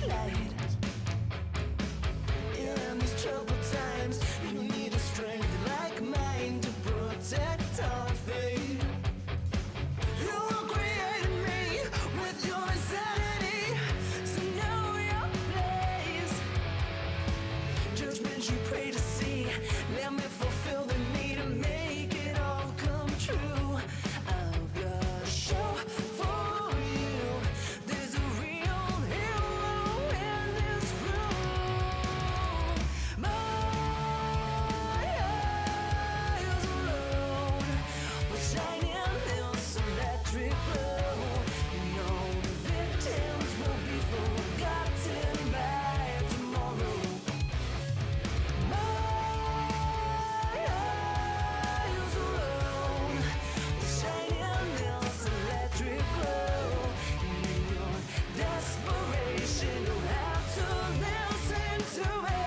light. In these troubled times, you need a strength like mine to protect our faith. You created me with your insanity, so know your place. Judgment you pray to see, let me fulfill the need to make it all come true. I've got a show for you. There's a real hero in this room. My eyes alone will shine in this electric glow. You know the victims will be forgotten by tomorrow. My eyes alone will shine in this electric glow. In your desperation, you'll have to listen to me.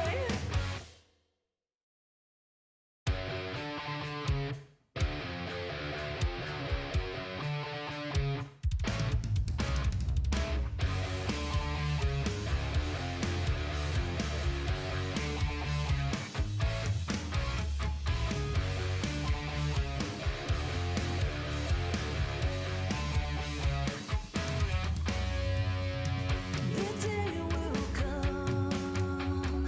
The day will come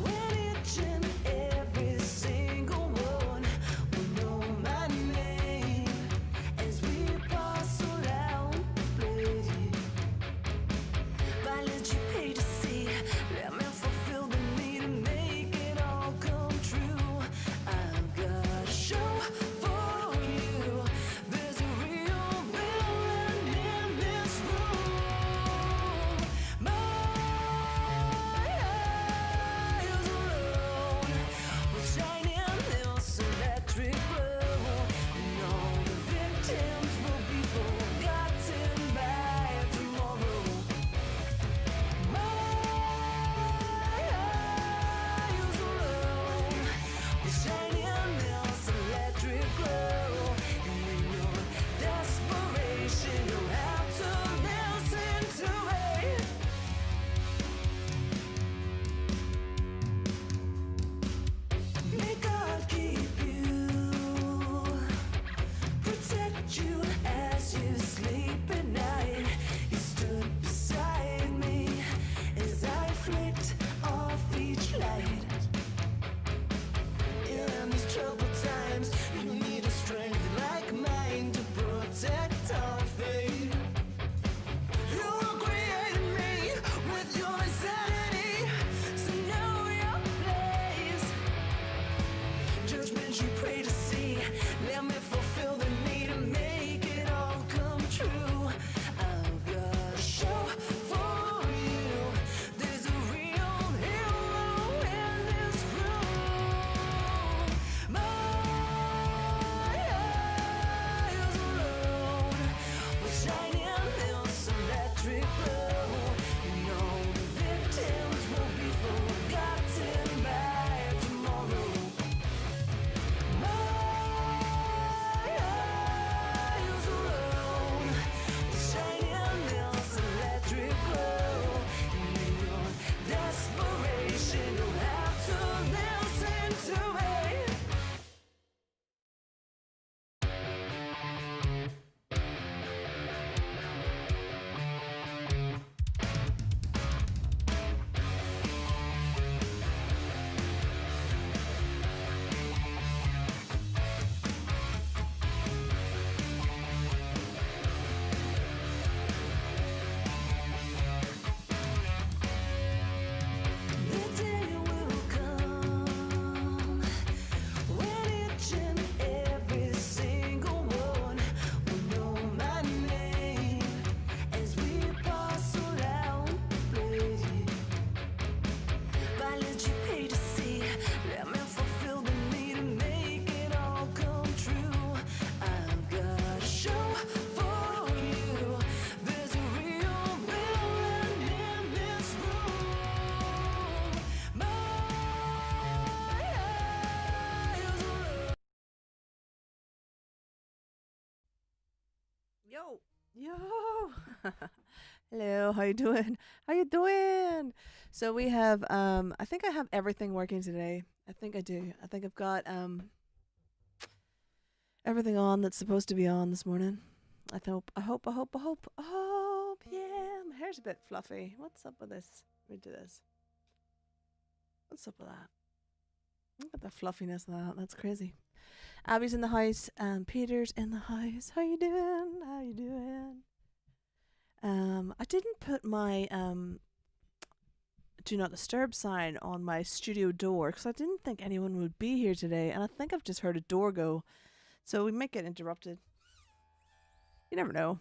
when each and every single one will know my name as we parcel out the blade. Violence you pay to see, let me fulfill the need to make it all come true. I've got a show for you. There's a real villain in this room. My eyes alone will shine in this electric glow. You know the victims will be forgotten by tomorrow. My eyes alone will shine in this electric glow. In your desperation, you'll have to listen to me. May God keep you, protect you as you sleep at night. You stood beside me as I flicked off each light. In these troubled times, you need a strength like mine to protect our faith. You created me with your insanity, so know your place. Judgment you pray to see, let me fulfill the need to make it all come true. I've got a show for you. There's a real hero in this room. My eyes alone will shine in this electric glow. You know the victims will be forgotten by tomorrow. My eyes alone will shine in this electric glow. In your desperation, you'll have to listen to me. The day will come when each and every single one will know my name as we parcel out the blade. Violence you pay to see, let me fulfill the need to make it all come true. I've got a show for you. There's a real villain in this room. My eyes alone. Yo, Yo. Hello, how you doing? How you doing? So we have I think I have everything working today. I think I do. I think I've got everything on that's supposed to be on this morning. I hope. Yeah, my hair's a bit fluffy. What's up with this? Let me do this. What's up with that? Look at the fluffiness of that. That's crazy. Abby's in the house. Peter's in the house. How you doing? How you doing? I didn't put my do not disturb sign on my studio door because I didn't think anyone would be here today, and I think I've just heard a door go, so we might get interrupted. You never know.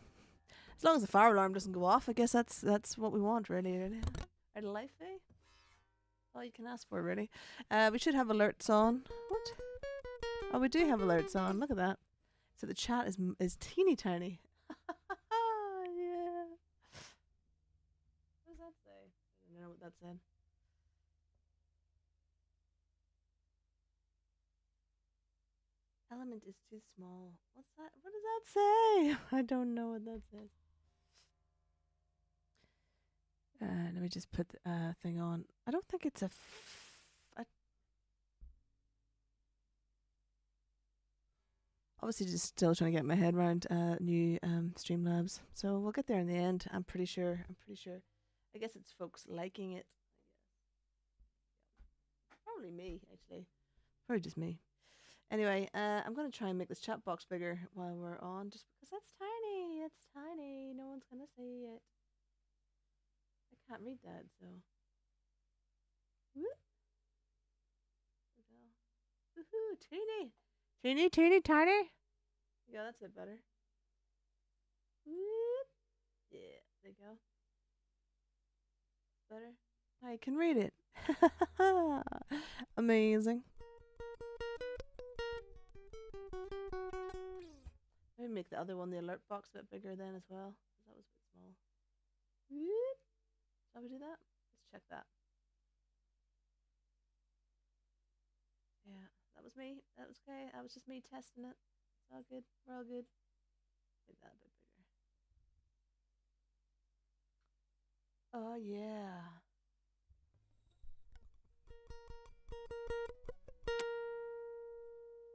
As long as the fire alarm doesn't go off, I guess that's what we want, really. Really, out of life, eh? All you can ask for, really. We should have alerts on. What? Oh, we do have alerts on. Look at that. So the chat is teeny tiny. Yeah. What does that say? I don't know what that said. Element is too small. What's that? What does that say? I don't know what that says. Let me just put the thing on. I don't think it's obviously just still trying to get my head around new Streamlabs. So we'll get there in the end. I'm pretty sure. I guess it's folks liking it. Probably me, actually. Probably just me. Anyway, I'm gonna try and make this chat box bigger while we're on, just because that's tiny. It's tiny. No one's gonna see it. I can't read that, so. Whoop. Woohoo! Teeny, teeny, tiny. Yeah, that's a bit better. Whoop. Yeah, there you go. Better. I can read it. Amazing. Maybe make the other one, the alert box, a bit bigger then as well, because that was a bit small. Whoop. Shall we do that? Let's check that. Yeah, that was me. That was okay. That was just me testing it. It's all good. We're all good. Make that a bit bigger. Oh yeah.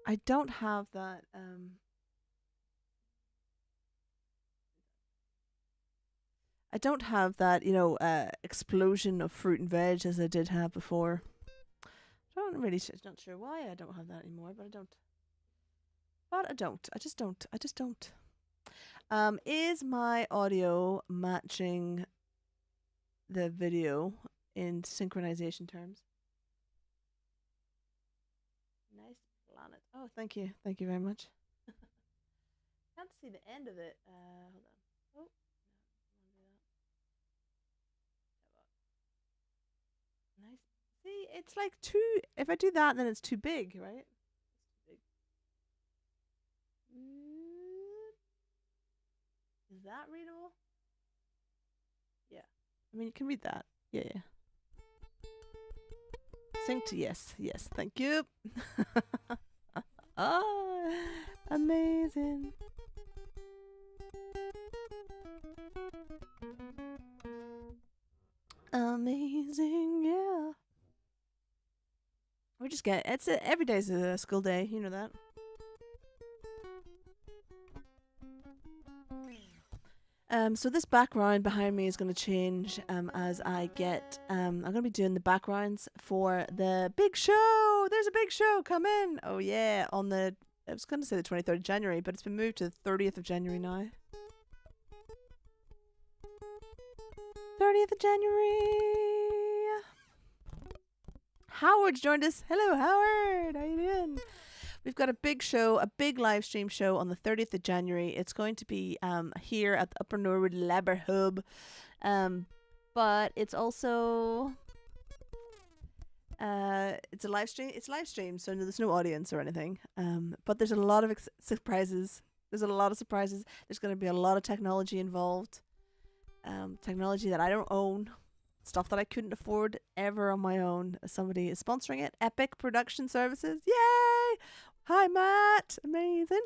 I don't have that. I don't have that. Explosion of fruit and veg as I did have before. I don't really. Not sure why I don't have that anymore, but I don't. But I don't. I just don't. I just don't. Is my audio matching the video in synchronization terms? Nice planet. Oh, thank you. Thank you very much. Can't see the end of it. Hold on. Oh, no, I want to do that. Nice. See, it's like too. If I do that, then it's too big, right? It's too big. Is that readable? Yeah. I mean, you can read that. Yeah, yeah. Synced. Yes, yes. Thank you. Oh, amazing. Amazing, yeah. We just get every day's a school day, you know that. So this background behind me is going to change as I get. I'm going to be doing the backgrounds for the big show. There's a big show coming. Oh yeah, on the. I was going to say the 23rd of January, but it's been moved to the 30th of January now. 30th of January. Howard's joined us. Hello, Howard. How you doing? We've got a big show, a big live stream show on the 30th of January. It's going to be here at the Upper Norwood Labour Hub. But it's also it's a live stream. It's live stream, so there's no audience or anything. But there's a lot of surprises. There's a lot of surprises. There's going to be a lot of technology involved. Technology that I don't own. Stuff that I couldn't afford ever on my own. Somebody is sponsoring it. Epic Production Services. Yay! Hi, Matt. Amazing.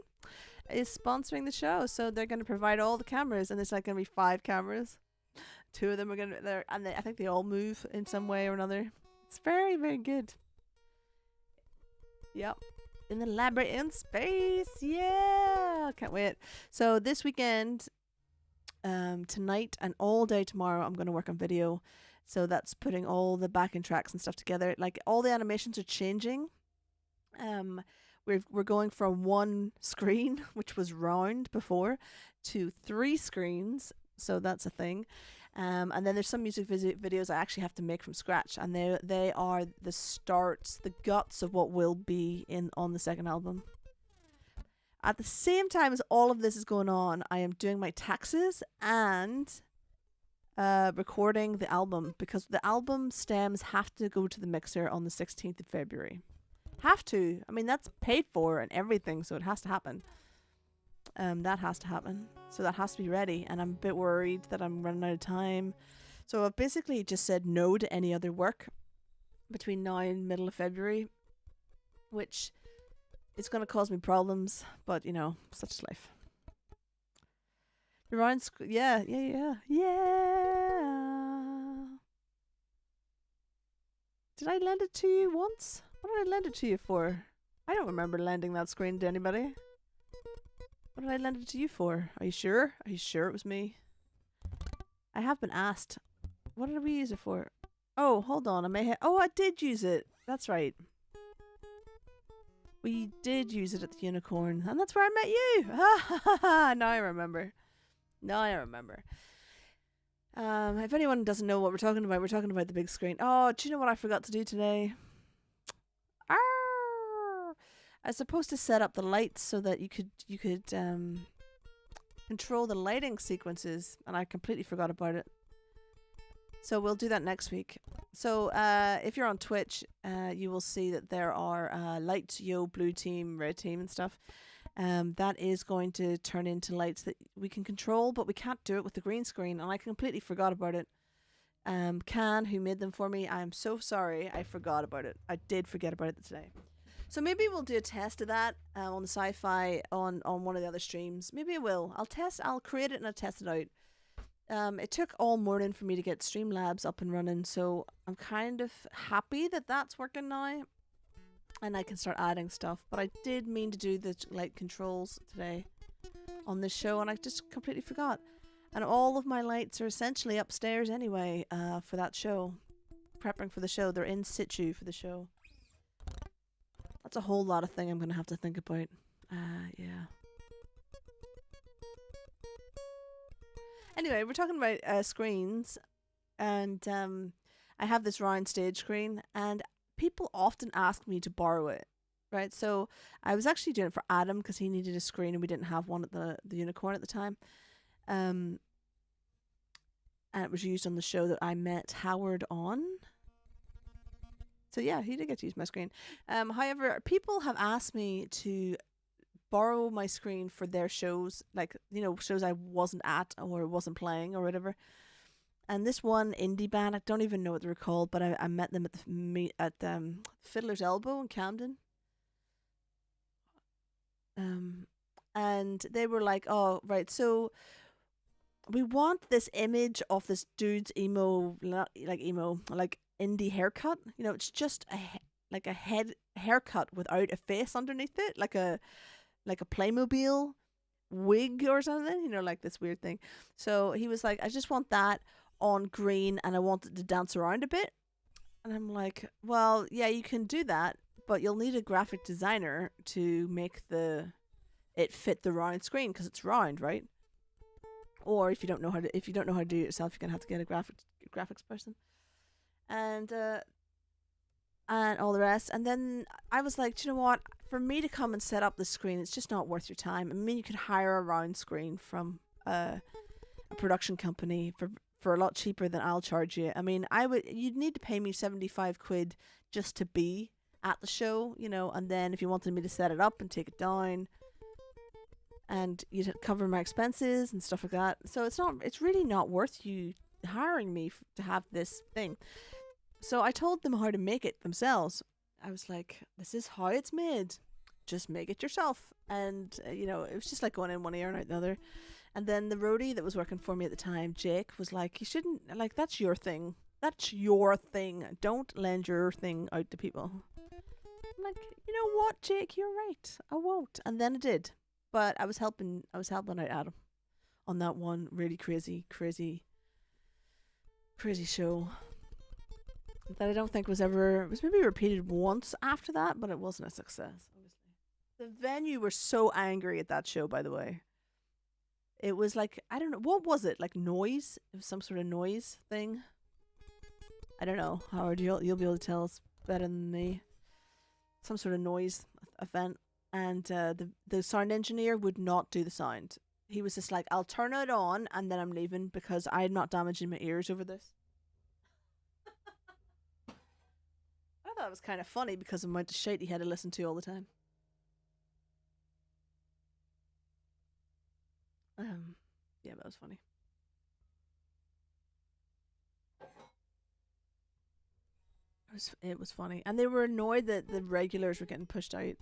is sponsoring the show, so they're going to provide all the cameras, and there's like going to be 5 cameras. 2 of them are going to be there, and I think they all move in some way or another. It's very, very good. Yep. In the labyrinth in space. Yeah. Can't wait. So this weekend, tonight and all day tomorrow, I'm going to work on video. So that's putting all the backing tracks and stuff together. Like, all the animations are changing. We're going from 1 screen, which was round before, to 3 screens. So that's a thing. And then there's some music videos I actually have to make from scratch, and they are the starts, the guts of what will be on the second album. At the same time as all of this is going on, I am doing my taxes and recording the album, because the album stems have to go to the mixer on the 16th of February. Have to. I mean, that's paid for and everything, so it has to happen. That has to happen. So that has to be ready, and I'm a bit worried that I'm running out of time. So I've basically just said no to any other work between now and middle of February, which is going to cause me problems, but you know, such is life. Yeah. Did I lend it to you once? What did I lend it to you for? I don't remember lending that screen to anybody. What did I lend it to you for? Are you sure? Are you sure it was me? I have been asked. What did we use it for? Oh, hold on. I did use it. That's right. We did use it at the Unicorn, and that's where I met you. Now I remember. If anyone doesn't know what we're talking about the big screen. Oh, do you know what I forgot to do today? I was supposed to set up the lights so that you could control the lighting sequences, and I completely forgot about it. So we'll do that next week. So if you're on Twitch, you will see that there are lights, blue team, red team, and stuff. That is going to turn into lights that we can control, but we can't do it with the green screen, and I completely forgot about it. Can, who made them for me, I am so sorry. I forgot about it. I did forget about it today. So maybe we'll do a test of that on the sci-fi on one of the other streams. Maybe I will. I'll create it and I'll test it out. It took all morning for me to get Streamlabs up and running, so I'm kind of happy that that's working now, and I can start adding stuff. But I did mean to do the light controls today on this show, and I just completely forgot. And all of my lights are essentially upstairs anyway for that show. Prepping for the show. They're in situ for the show. That's a whole lot of thing I'm going to have to think about. Yeah. Anyway, we're talking about screens, and I have this round stage screen, and people often ask me to borrow it, right? So I was actually doing it for Adam because he needed a screen and we didn't have one at the Unicorn at the time. And it was used on the show that I met Howard on. So yeah, he did get to use my screen. However, people have asked me to borrow my screen for their shows, like, you know, shows I wasn't at or wasn't playing or whatever. And this one indie band, I don't even know what they were called, but I met them at Fiddler's Elbow in Camden. And they were like, "Oh, right, so we want this image of this dude's emo, like indie haircut. You know, it's just a head haircut without a face underneath it, like a Playmobil wig or something, you know, like this weird thing." So he was like, "I just want that on green and I want it to dance around a bit." And I'm like, "Well, yeah, you can do that, but you'll need a graphic designer to make it fit the round screen because it's round, right? Or if you don't know how to do it yourself, you're gonna have to get a graphics person." And all the rest. And then I was like, "Do you know what? For me to come and set up the screen, it's just not worth your time. I mean, you could hire a round screen from a production company for a lot cheaper than I'll charge you. I mean, you'd need to pay me 75 quid just to be at the show, you know, and then if you wanted me to set it up and take it down, and you'd cover my expenses and stuff like that. So it's really not worth you hiring me to have this thing." So I told them how to make it themselves. I was like, "This is how it's made. just make it yourself. And, you know, it was just like going in one ear and out the other. And then the roadie that was working for me at the time, Jake, was like, you shouldn't, like, that's your thing. That's your thing. Don't lend your thing out to people. I'm like, you know what, Jake, you're right. I won't. And then I did. But I was helping out Adam on that one really crazy show that I don't think was ever, it was maybe repeated once after that, but it wasn't a success, obviously. The venue were so angry at that show, by the way. It was like, I don't know, what was it? Like noise? It was some sort of noise thing. I don't know, Howard, you'll be able to tell us better than me. Some sort of noise event. And the sound engineer would not do the sound. He was just like, I'll turn it on and then I'm leaving because I'm not damaging my ears over this. I thought it was kind of funny because of the amount of shit he had to listen to all the time. Yeah, that was funny. It was funny. And they were annoyed that the regulars were getting pushed out.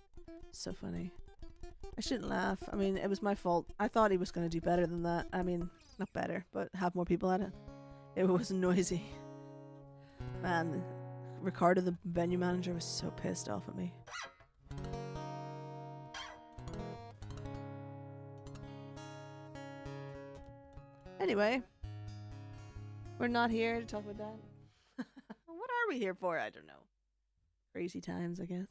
So funny. I shouldn't laugh. I mean, it was my fault. I thought he was going to do better than that. I mean, not better, but have more people at it. It was noisy. Man, Ricardo, the venue manager, was so pissed off at me. Anyway, we're not here to talk about that. What are we here for? I don't know. Crazy times, I guess.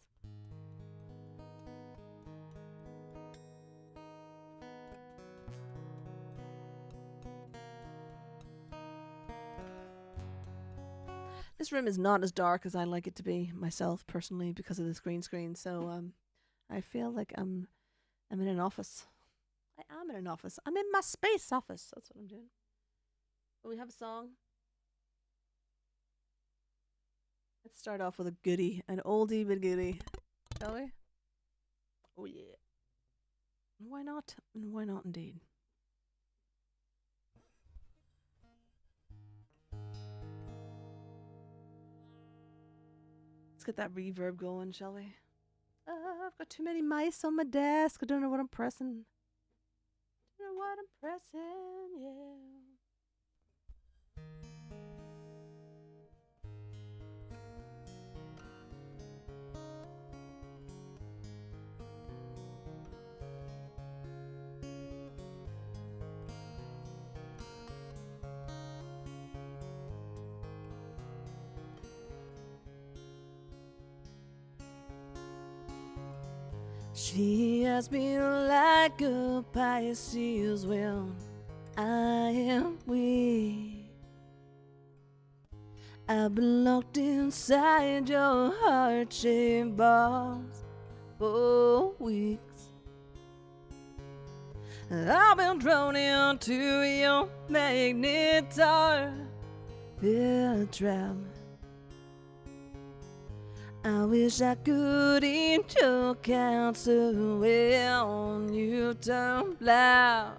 This room is not as dark as I like it to be myself personally because of this green screen. So I feel like I'm in an office. I am in an office. I'm in my space office. That's what I'm doing. But we have a song. Let's start off with a goodie, an oldie but goodie, shall we? Oh yeah. Why not? And why not indeed? Let's get that reverb going, shall we? I've got too many mice on my desk. I don't know what I'm pressing. Don't know what I'm pressing, yeah. She has been like a Pisces when I am weak. I've been locked inside your heart-shaped bars for weeks. I've been drawn into your magnetar, a trap. I wish I could eat your cancer when you turn black.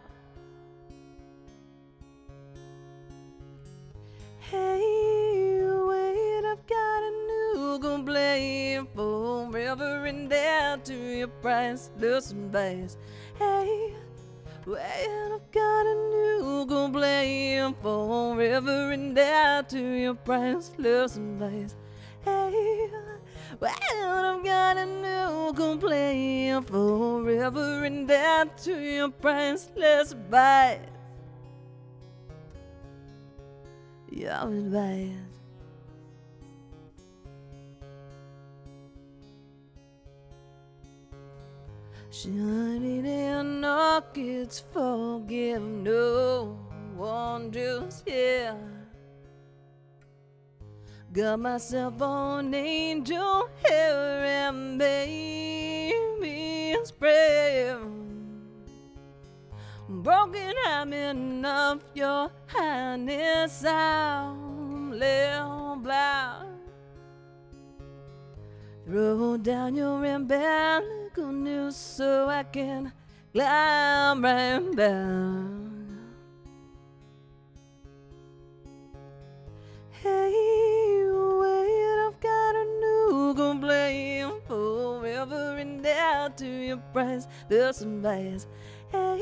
Hey, wait, I've got a new complaint forever and there to your priceless advice. Hey, wait, I've got a new complaint forever and there to your priceless advice. Hey, well, I've got a new complaint forever and that to your priceless advice. Your advice. Shining in orchids, forgive no one just yet. Got myself on angel hair and baby spray. Broken hymen of your highness, I'm little black. Throw down your umbilical noose so I can climb right down. Hey, wait, I've got a new complaint forever and there to your priceless advice. Hey,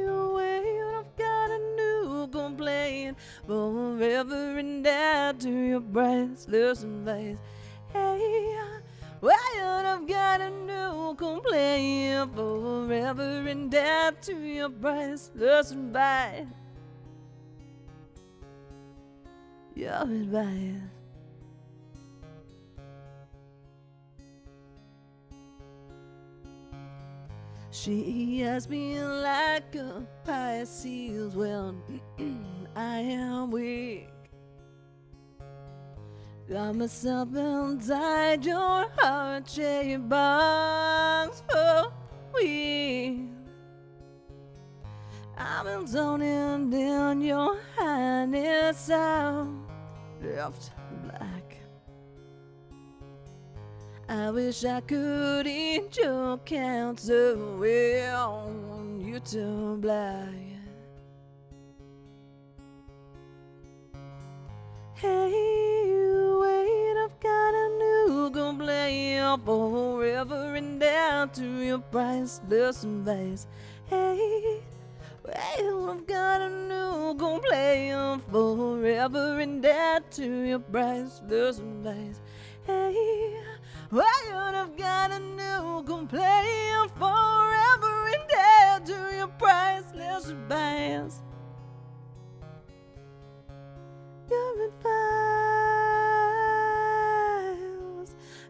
wait, I've got a new complaint. Forever and ever to your priceless advice. Hey, wait, I've got a new complaint. Forever and ever to your priceless advice. Your advice. She has been like a Pisces. Well, I am weak. Got myself inside your heart-shaped box for weeks. I've been zoning in your highness out left black. I wish I could eat your cancer well you turn black. Hey, wait, I've got a new complaint. Forever and ever to your priceless advice. Hey, wait, I've got a new complaint. Forever and ever to your priceless advice. Hey, wait, I've got a new complaint. Forever and ever to your priceless advice. Your advice,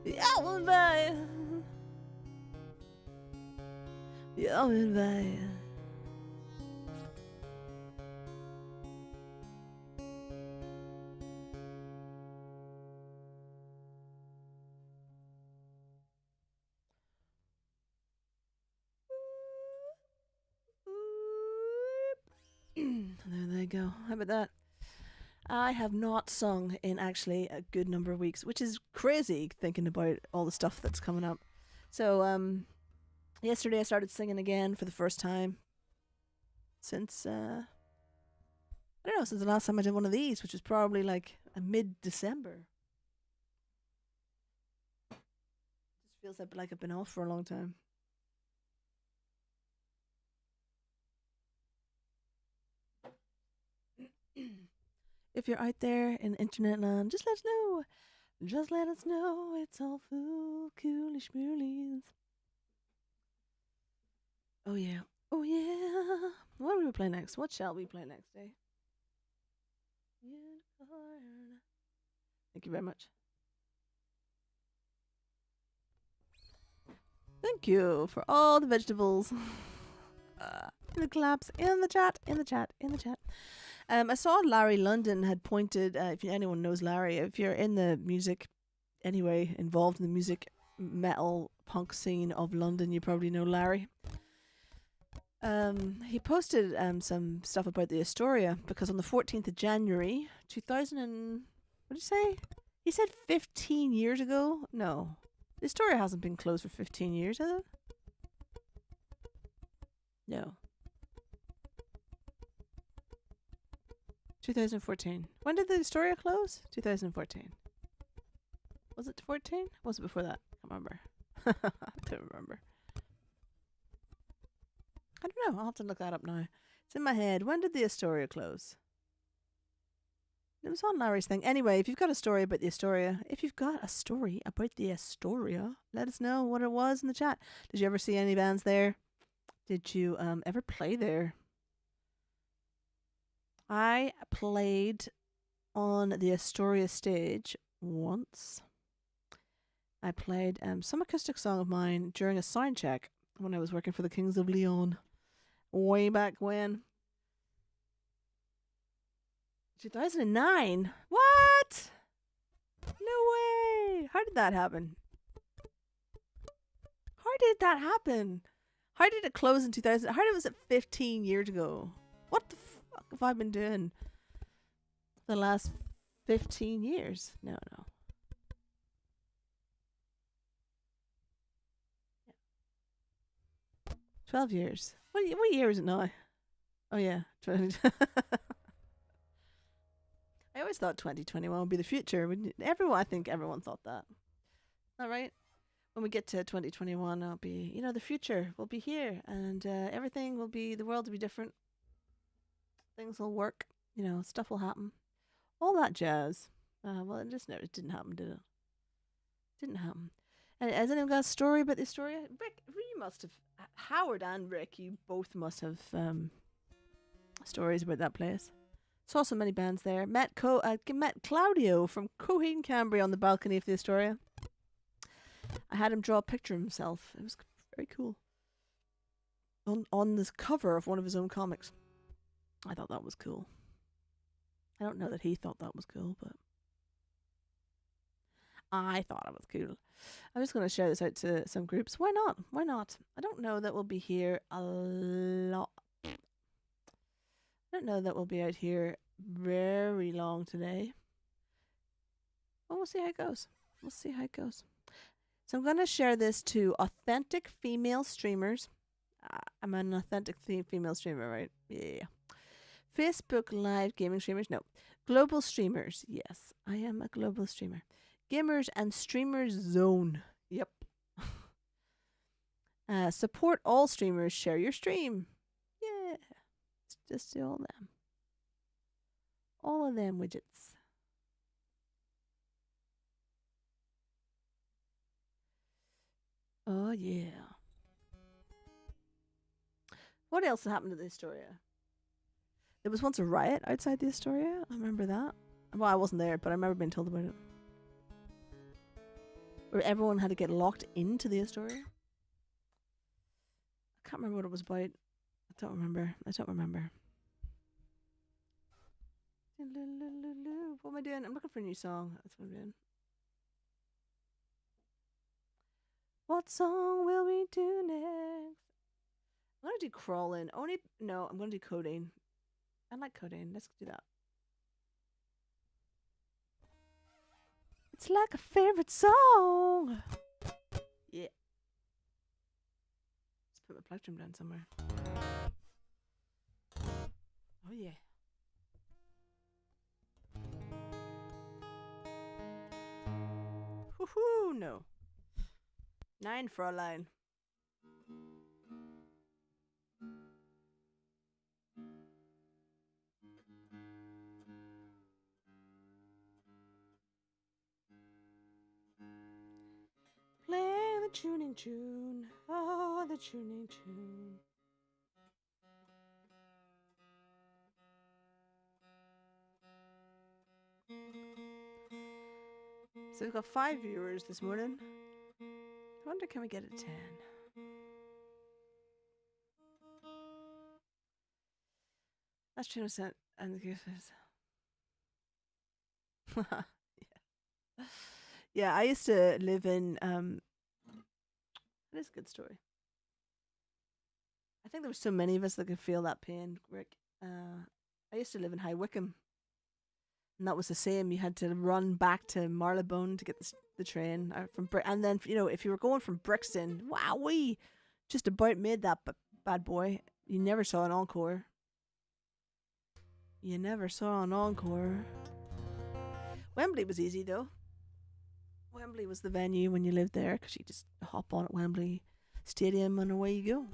your advice, your advice. There they go. How about that? I have not sung in actually a good number of weeks, which is crazy thinking about all the stuff that's coming up. So, yesterday I started singing again for the first time since, I don't know, since the last time I did one of these, which was probably like a mid-December. Just feels like I've been off for a long time. If you're out there in internet land, just let us know. Just let us know. It's all full coolish moolies. Oh yeah. Oh yeah. What will we play next? What shall we play next, eh? Thank you very much. Thank you for all the vegetables. In the claps, in the chat, in the chat, in the chat. I saw Larry London had pointed, if anyone knows Larry, if you're in the music, anyway, involved in the music, metal, punk scene of London, you probably know Larry. He posted some stuff about the Astoria, because on the 14th of January, 2000 and... What did he say? He said 15 years ago? No. The Astoria hasn't been closed for 15 years, has it? No. 2014. When did the Astoria close? 2014. Was it 14? Was it before that? I can't remember. I don't remember. I don't know. I'll have to look that up now. It's in my head. When did the Astoria close? It was on Larry's thing. Anyway, if you've got a story about the Astoria, let us know what it was in the chat. Did you ever see any bands there? Did you ever play there? I played on the Astoria stage once. I played some acoustic song of mine during a sound check when I was working for the Kings of Leon. Way back when. 2009? What? No way! How did that happen? How did that happen? How did it close in 2000? How was it 15 years ago? What the fuck have I been doing the last 15 years? No. 12 years. What year is it now? Oh yeah, 20. I always thought 2021 would be the future. I think everyone thought that. All right. when we get to 2021, I'll be, the future will be here, and everything will be, the world will be different. Things will work, stuff will happen, all that jazz. Well, it didn't happen, did it? Didn't happen. And has anyone got a story about this story? Rick, you must have, Howard and Rick, you both must have stories about that place. Saw so many bands there. Met Claudio from Coheen Cambria on the balcony of the Astoria. I had him draw a picture of himself. It was very cool. On this cover of one of his own comics. I thought that was cool. I don't know that he thought that was cool, but I thought it was cool. I'm just going to share this out to some groups. Why not? Why not? I don't know that we'll be here a lot. I don't know that we'll be out here very long today. Well, we'll see how it goes. We'll see how it goes. So I'm going to share this to authentic female streamers. I'm an authentic female streamer, right? Yeah. Facebook Live gaming streamers? No. Global streamers. Yes, I am a global streamer. Gamers and Streamers Zone. Yep. Support all streamers. Share your stream. Yeah. It's just all them. All of them widgets. Oh, yeah. What else happened to the Astoria? There was once a riot outside the Astoria. I remember that. Well, I wasn't there, but I remember being told about it. Where everyone had to get locked into the Astoria. I can't remember what it was about. I don't remember. What am I doing? I'm looking for a new song. That's what I'm doing. What song will we do next? I'm gonna do Crawling. I'm gonna do Codeine. I like Codeine. Let's do that. It's like a favorite song. Yeah. Let's put my plectrum down somewhere. Oh yeah. Woohoo! No. 9 Fräulein. Play the tuning tune. Oh, the tuning tune. So we've got 5 viewers this morning. I wonder, can we get a 10? That's 2% and the goofus. Yeah. Yeah, I used to live in that is a good story. I think there were so many of us that could feel that pain, Rick. I used to live in High Wycombe. And that was the same. You had to run back to Marylebone to get the train from and then if you were going from Brixton, wow, we just about made that bad boy. You never saw an encore. Wembley was easy though. Wembley was the venue when you lived there because you just hop on at Wembley Stadium and away you go.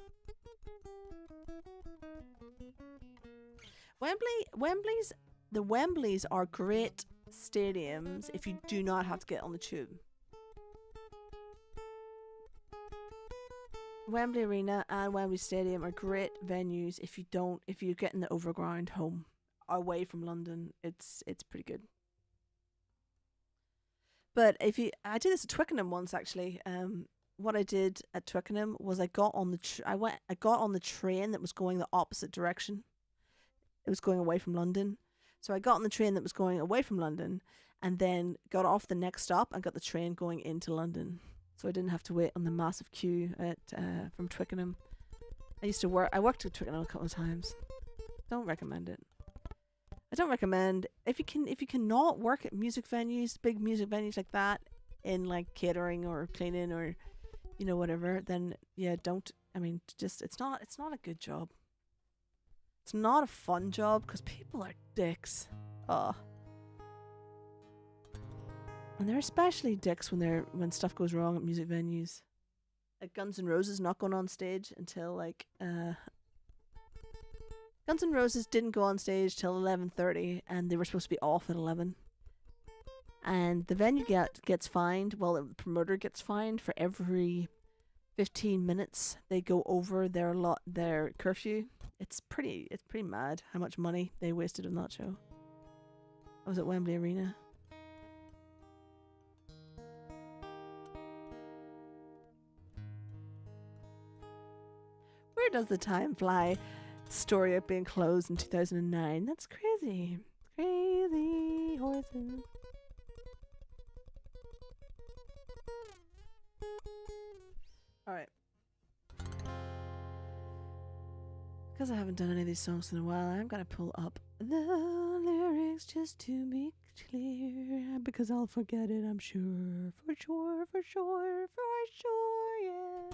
The Wembleys are great stadiums if you do not have to get on the tube. Wembley Arena and Wembley Stadium are great venues if you're getting the overground home away from London. It's pretty good. But I did this at Twickenham once actually. What I did at Twickenham was I got on the train that was going the opposite direction. It was going away from London. So I got on the train that was going away from London and then got off the next stop and got the train going into London. So I didn't have to wait on the massive queue from Twickenham. I worked at Twickenham a couple of times. Don't recommend it. I don't recommend if you cannot work at music venues, big music venues like that, in like catering or cleaning or whatever, then yeah, don't. I mean, just it's not a good job. It's not a fun job because people are dicks. Oh. And they're especially dicks when stuff goes wrong at music venues. Like Guns N' Roses not going on stage until like Guns N' Roses didn't go on stage till 11:30, and they were supposed to be off at 11. And the venue gets fined. Well, the promoter gets fined for every 15 minutes they go over their curfew. It's pretty mad how much money they wasted on that show. I was at Wembley Arena. Where does the time fly? Story of being closed in 2009. That's crazy. Crazy horses. Alright. Because I haven't done any of these songs in a while, I'm going to pull up the lyrics just to be clear. Because I'll forget it, I'm sure. For sure, yeah.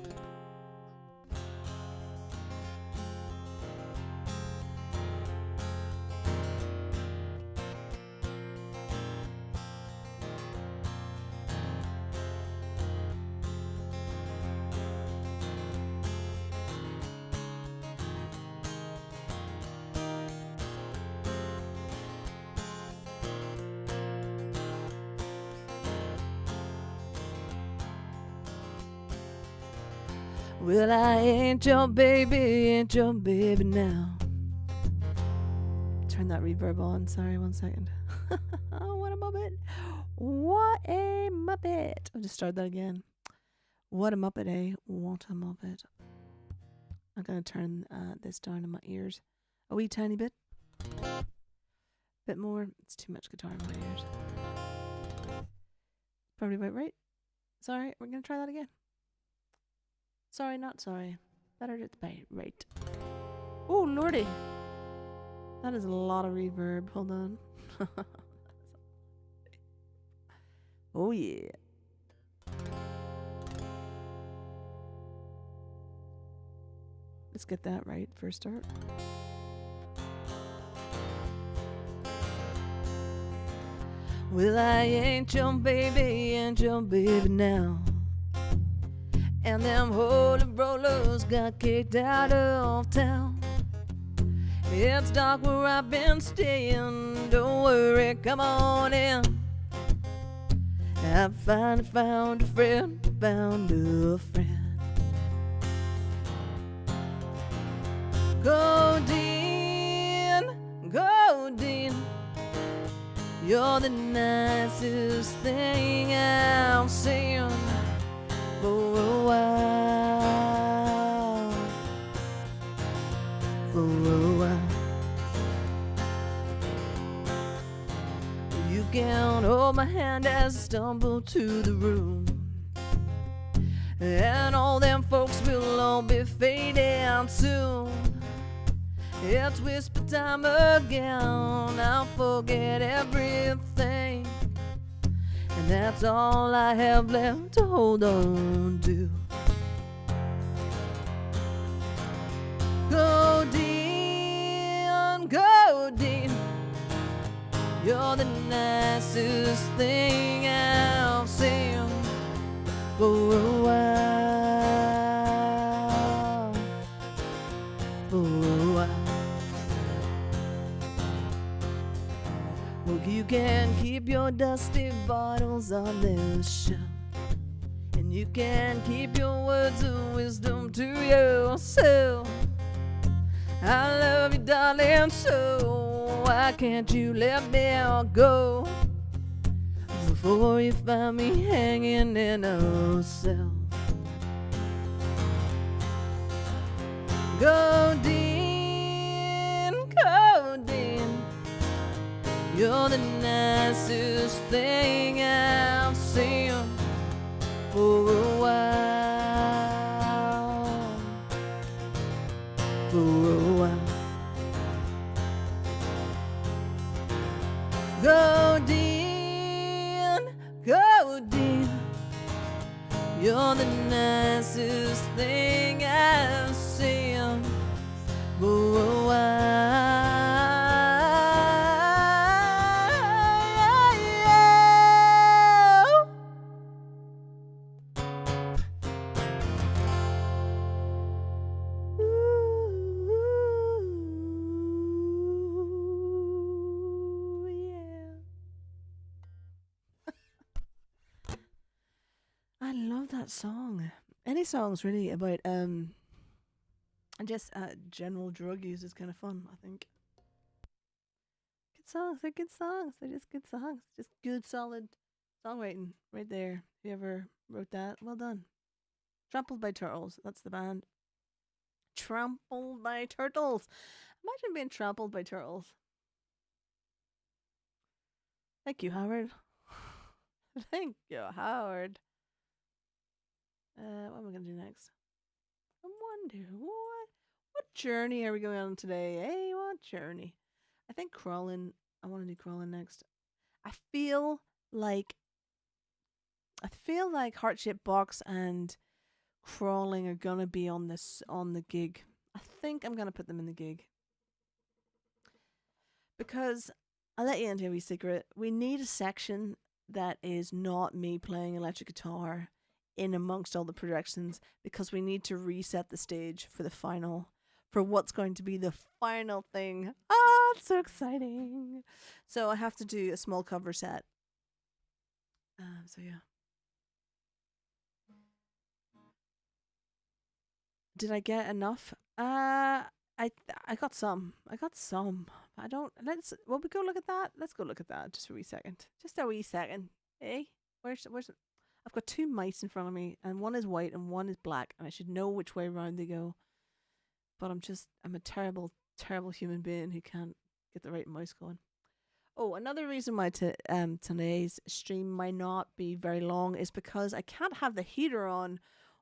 Well, I ain't your baby now. Turn that reverb on. Sorry, 1 second. Oh, what a muppet. What a muppet. I'll just start that again. What a muppet, eh? What a muppet. I'm going to turn this down in my ears a wee tiny bit. Bit more. It's too much guitar in my ears. Probably about right. Sorry, we're going to try that again. Sorry, not sorry. Better it's right. Oh, lordy. That is a lot of reverb. Hold on. Oh, yeah. Let's get that right for a start. Well, I ain't your baby now. And them holy rollers got kicked out of town. It's dark where I've been staying. Don't worry, come on in. I finally found a friend. Godin, you're the nicest thing I've seen for a while. You can hold my hand as I stumble to the room, and all them folks will all be fading soon. It's whisper time again. I'll forget everything, and that's all I have left to hold on to. Godin, you're the nicest thing I've seen for a while. Well, you can keep your dusty bottles on the shelf, and you can keep your words of wisdom to yourself. I love you, darling, so why can't you let me go before you find me hanging in a cell? Godin, you're the nicest thing I've seen for a while. Godin, you're the nicest thing I've seen for a while. I love that song. Any songs really about just general drug use is kind of fun. I think good songs. They're good songs. They're just good songs. Just good solid songwriting right there. Whoever wrote that, well done. Trampled by Turtles. That's the band. Trampled by Turtles. Imagine being trampled by turtles. Thank you, Howard. Thank you, Howard. What am I gonna do next? I wonder what journey are we going on today? Hey, what journey? I think crawling. I want to do crawling next. I feel like heart shaped box and crawling are gonna be on the gig. I think I'm gonna put them in the gig because I'll let you into a wee secret. We need a section that is not me playing electric guitar in amongst all the projections because we need to reset the stage for what's going to be the final thing. Ah, it's so exciting. So I have to do a small cover set. So yeah. Did I get enough? I got some. I got some. I don't. Well, we go look at that. Let's go look at that just for a wee second. Just a wee second. Hey, where's? I've got two mice in front of me, and one is white and one is black, and I should know which way around they go. But I'm a terrible, terrible human being who can't get the right mouse going. Oh, another reason why today's stream might not be very long is because I can't have the heater on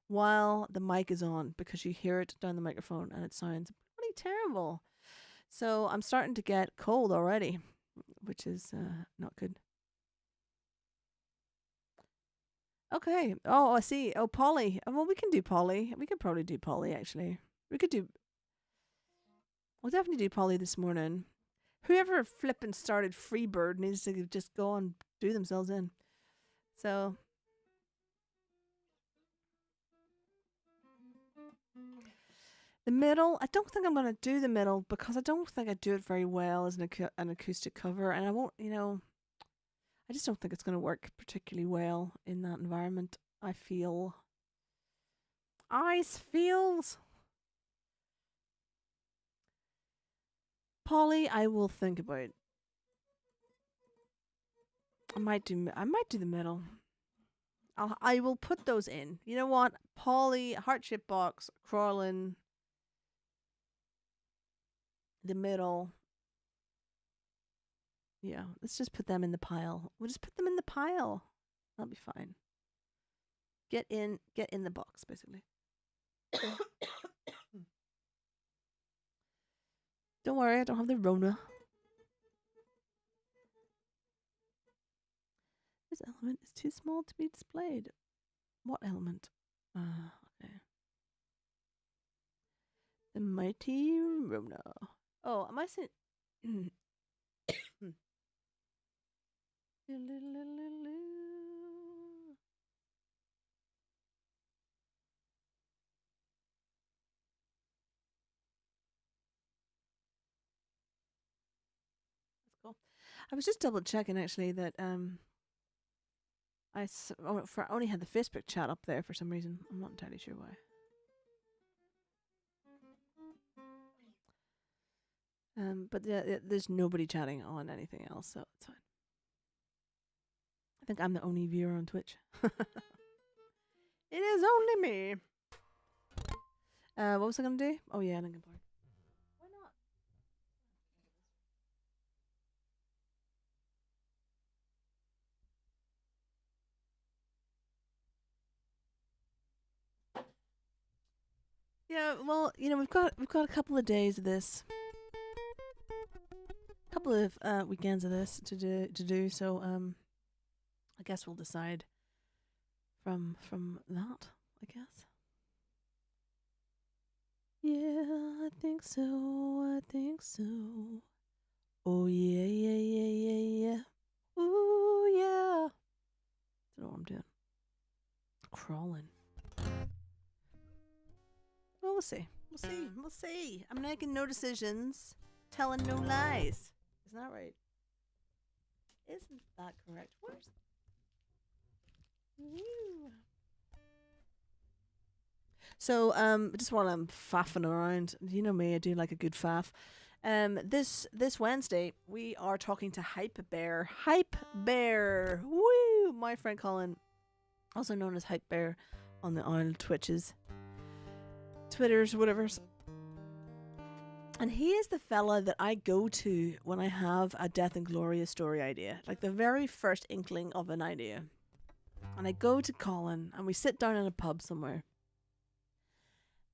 while the mic is on because you hear it down the microphone and it sounds pretty terrible. So I'm starting to get cold already, which is not good. Okay. Oh, I see. Oh, Polly. Well, we can do Polly. We could probably do Polly, actually. We'll definitely do Polly this morning. Whoever flippin' started Freebird needs to just go and do themselves in. So the middle, I don't think I'm going to do the middle because I don't think I do it very well as an acoustic cover. And I won't, I just don't think it's going to work particularly well in that environment. I feel. Ice feels. Polly, I will think about. I might do the middle. I will put those in. You know what? Polly, Heart-Shaped Box, Crawling, the middle. Yeah, let's just put them in the pile. We'll just put them in the pile. That'll be fine. Get in the box, basically. Don't worry, I don't have the Rona. This element is too small to be displayed. What element? Okay. The mighty Rona. Oh, am I saying? Cool. I was just double checking actually that I only had the Facebook chat up there for some reason. I'm not entirely sure why. But there's nobody chatting on anything else, so it's fine. I think I'm the only viewer on Twitch. It is only me. What was I gonna do? Oh yeah, Linkin Park. Why not? Yeah, well, we've got a couple of days of this, couple of weekends of this to do. So I guess we'll decide from that. I guess. Yeah, I think so. I think so. Oh yeah, yeah, yeah, yeah, yeah. Ooh yeah. Don't know what I'm doing. Crawling. Well, we'll see. We'll see. We'll see. I'm making no decisions, telling no lies. Isn't that right? Isn't that correct? Where's? Woo. So, just while I'm faffing around, you know me, I do like a good faff. This Wednesday we are talking to Hype Bear, woo! My friend Colin, also known as Hype Bear, on the old Twitches, Twitters, whatever. And he is the fella that I go to when I have a Death and Gloria story idea, like the very first inkling of an idea. And I go to Colin, and we sit down in a pub somewhere,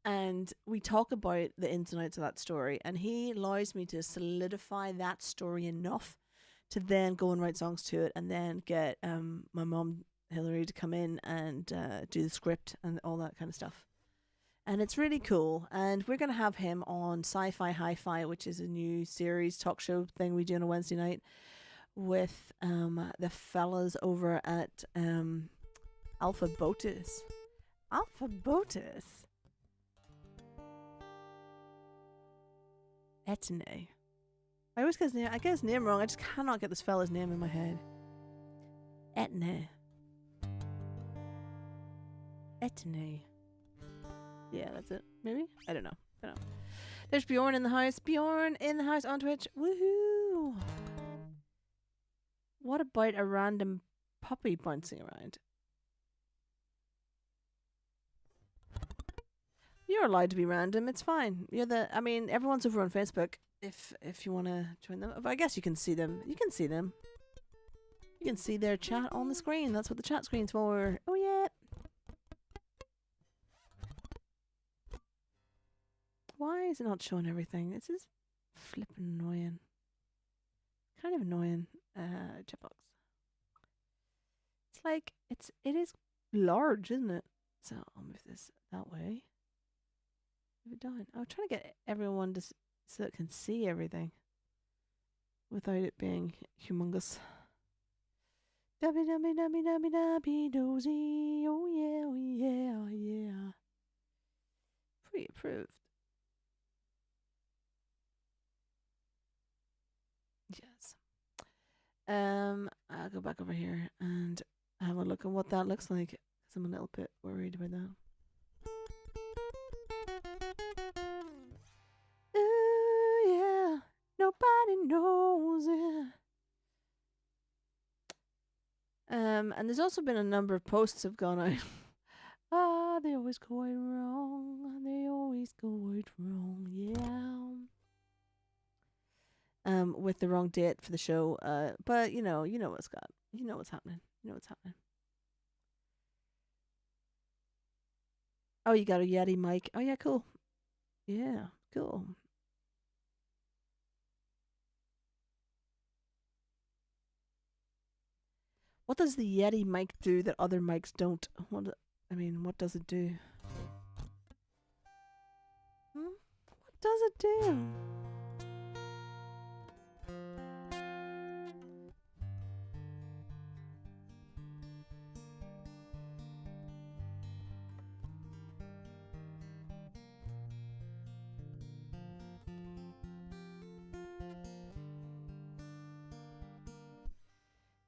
and we talk about the ins and outs of that story, and he allows me to solidify that story enough to then go and write songs to it, and then get my mum Hillary to come in and do the script and all that kind of stuff. And it's really cool, and we're going to have him on Sci-Fi Hi-Fi, which is a new series talk show thing we do on a Wednesday night with the fellas over at Alpha Botus. Etne. I always get his name wrong. I just cannot get this fella's name in my head. Etne. Yeah, that's it. Maybe? I don't know. There's Bjorn in the house. Bjorn in the house on Twitch. Woohoo! What about a random puppy bouncing around? You're allowed to be random. It's fine. Everyone's over on Facebook. If you want to join them, but I guess you can see them. You can see their chat on the screen. That's what the chat screen's for. Oh yeah. Why is it not showing everything? This is flipping annoying. Kind of annoying. Chatbox. It's like it is large, isn't it? So I'll move this that way. Move it down. I'm trying to get everyone to so it can see everything without it being humongous. Dozy. Oh yeah, oh yeah, oh yeah. Pre-approved. Yes. I'll go back over here and have a look at what that looks like, because I'm a little bit worried about that. Ooh, yeah. Nobody knows it. And there's also been a number of posts have gone out. They always go out wrong. They always go out wrong. Yeah. With the wrong date for the show. But you know what's got. You know what's happening. Oh, you got a Yeti mic. Oh yeah, cool. Yeah, cool. What does the Yeti mic do that other mics don't? What does it do? What does it do?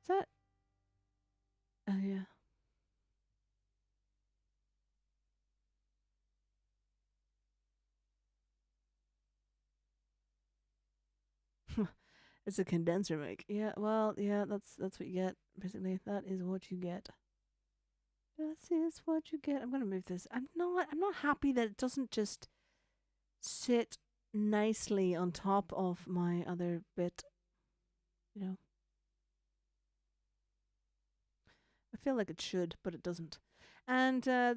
Is that? Oh yeah. It's a condenser mic. Yeah, well, yeah, that's what you get. Basically, that is what you get. This is what you get. I'm gonna move this. I'm not happy that it doesn't just sit nicely on top of my other bit. You know. I feel like it should, but it doesn't. And I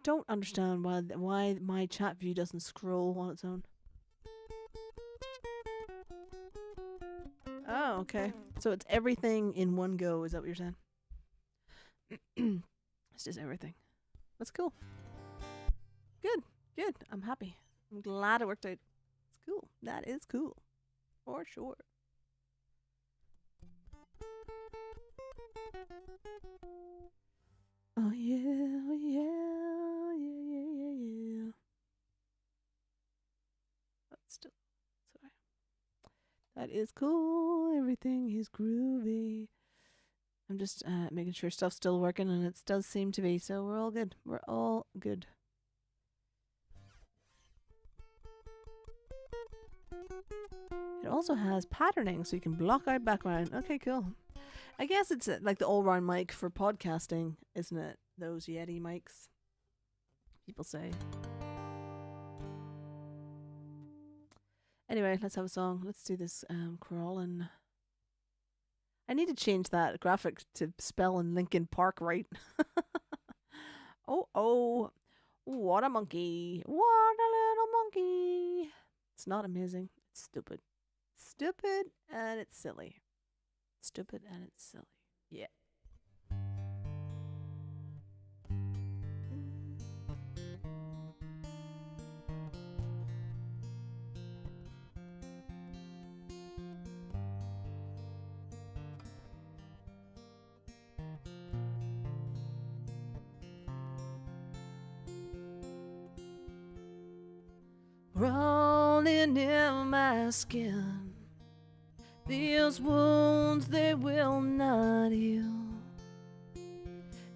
don't understand why my chat view doesn't scroll on its own. Oh, okay. So it's everything in one go. Is that what you're saying? It's just everything. That's cool. Good. I'm happy. I'm glad it worked out. It's cool. That is cool. For sure. Oh yeah, oh yeah, yeah. But still, sorry. That is cool. Everything is groovy. I'm just making sure stuff's still working, and it does seem to be. So we're all good. also has patterning, so you can block out background. Okay, cool. I guess it's like the all-round mic for podcasting, isn't it? Those Yeti mics, people say. Anyway, let's have a song. Let's do this crawling. I need to change that graphic to spelling Linkin Park right. Oh, what a monkey. What a little monkey. It's not amazing. It's stupid. Stupid and it's silly. Stupid and it's silly. Yeah. Rolling in my skin, these wounds they will not heal.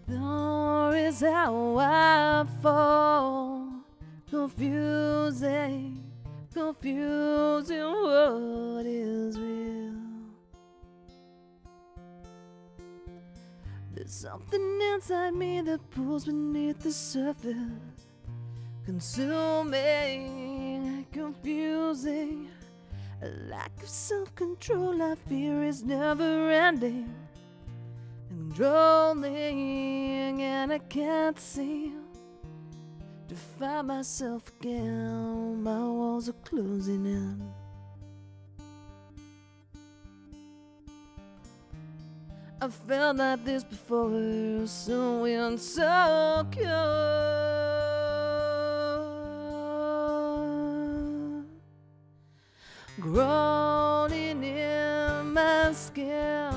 Nor is how I fall, confusing what is real. There's something inside me that pulls beneath the surface, consuming, confusing. A lack of self-control I fear is never ending, controlling, and I can't seem to find myself again. My walls are closing in. I've felt like this before, so insecure. Crawling in my skin,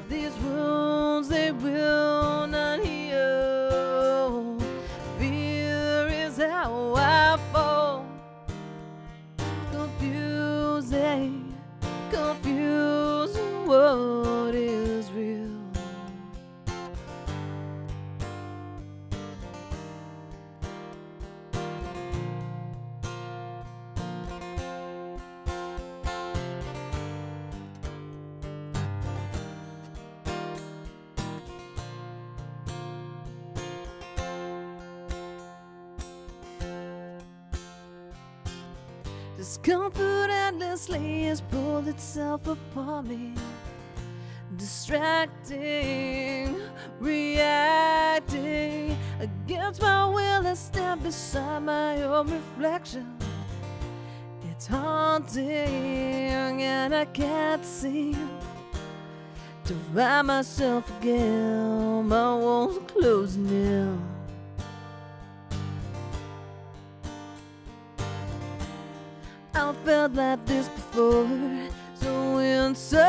these wounds they will not heal. Fear is how I fall, confusing what is real. Discomfort endlessly has pulled itself upon me, distracting, reacting against my will. I stand beside my own reflection. It's haunting, and I can't seem to find myself again. My walls are closing in. I've felt like this before, so insecure.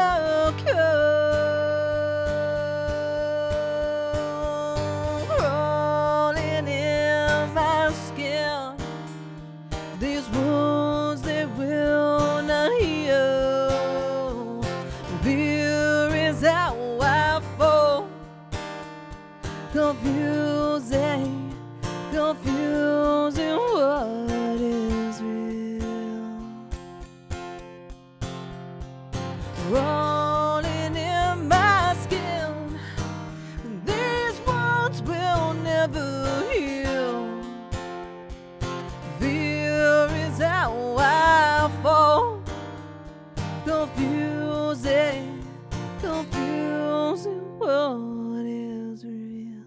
Crawling in my skin, these wounds they will not heal. Fear is how I fall, confusing what is real. Rolling in my skin, these wounds will never heal. Fear is how I fall, confusing what is real.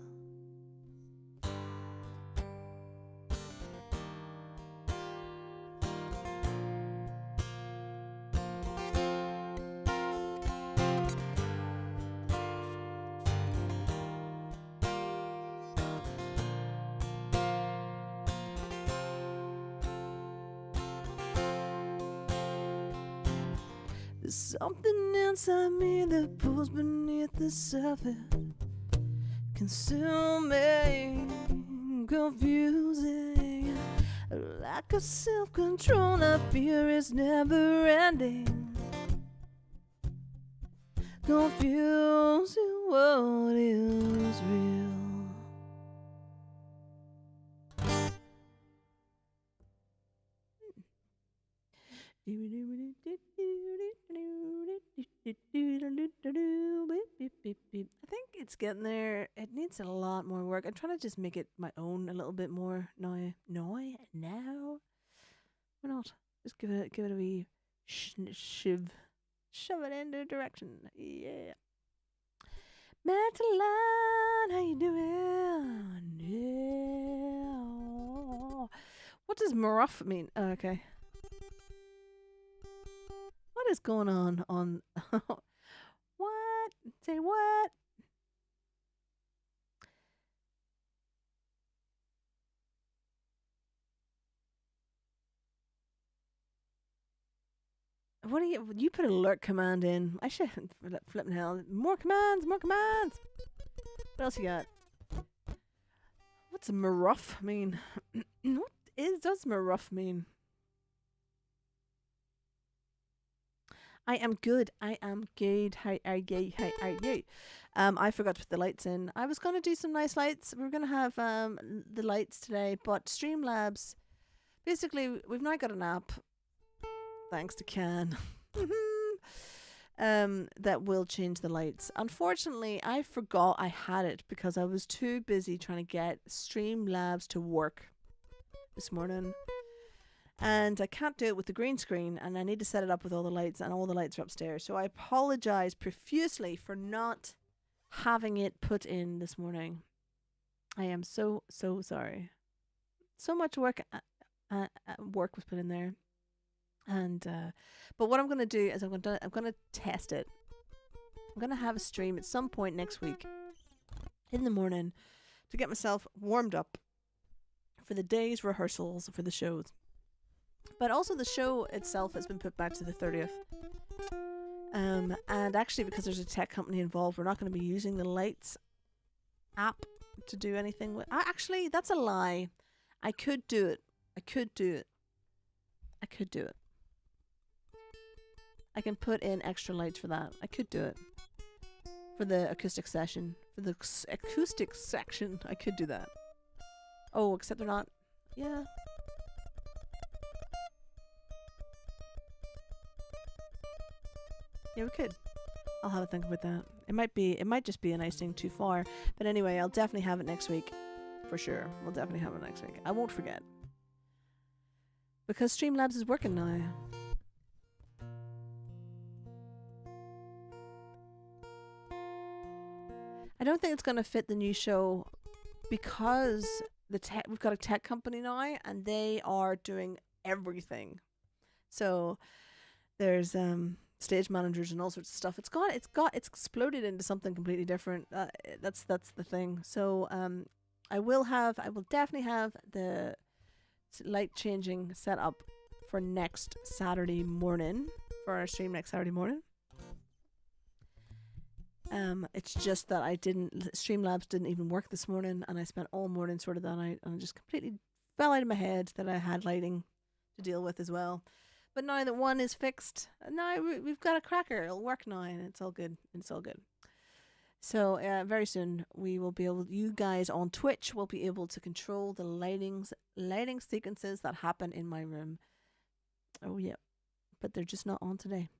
There's something inside me that pulls beneath the surface, consuming, confusing. A lack of self-control I fear is never ending, confusing what is real. think it's getting there. It needs a lot more work. I'm trying to just make it my own a little bit more now. Now. Why not? Just give it a wee shove it into direction. Yeah. Madeline, how you doing? Yeah. What does maruff mean? Oh, okay. What is going on? What? Say what? What do you put an alert command in? I should flipping hell. More commands, more commands. What else you got? What's maruff mean? What does maruff mean? I am good. I am good. How are you? How are you? I forgot to put the lights in. I was gonna do some nice lights. We were gonna have the lights today, but Streamlabs. Basically, we've now got an app, thanks to Can, that will change the lights. Unfortunately, I forgot I had it because I was too busy trying to get Streamlabs to work this morning. And I can't do it with the green screen, and I need to set it up with all the lights, and all the lights are upstairs. So I apologize profusely for not having it put in this morning. I am so sorry. So much work was put in there, and but what I'm gonna do is I'm gonna test it. I'm gonna have a stream at some point next week in the morning to get myself warmed up for the day's rehearsals for the shows. But also the show itself has been put back to the 30th. And actually, because there's a tech company involved, we're not going to be using the lights app to do anything with. Actually, that's a lie. I could do it. I can put in extra lights for that. I could do it. For the acoustic session. For the acoustic section, I could do that. Oh, except they're not. Yeah. Yeah, we could. I'll have a think about that. It might just be an icing too far. But anyway, I'll definitely have it next week. For sure. We'll definitely have it next week. I won't forget. Because Streamlabs is working now. I don't think it's going to fit the new show because we've got a tech company now and they are doing everything. So there's stage managers and all sorts of stuff. It's exploded into something completely different. That's the thing. So I will definitely have the light changing set up for next Saturday morning, for our stream next Saturday morning. It's just that Streamlabs didn't even work this morning, and I spent all morning sorting that out, and it just completely fell out of my head that I had lighting to deal with as well. But now that one is fixed, now we've got a cracker. It'll work now, and it's all good. So very soon you guys on Twitch will be able to control the lighting sequences that happen in my room. Oh yeah, but they're just not on today.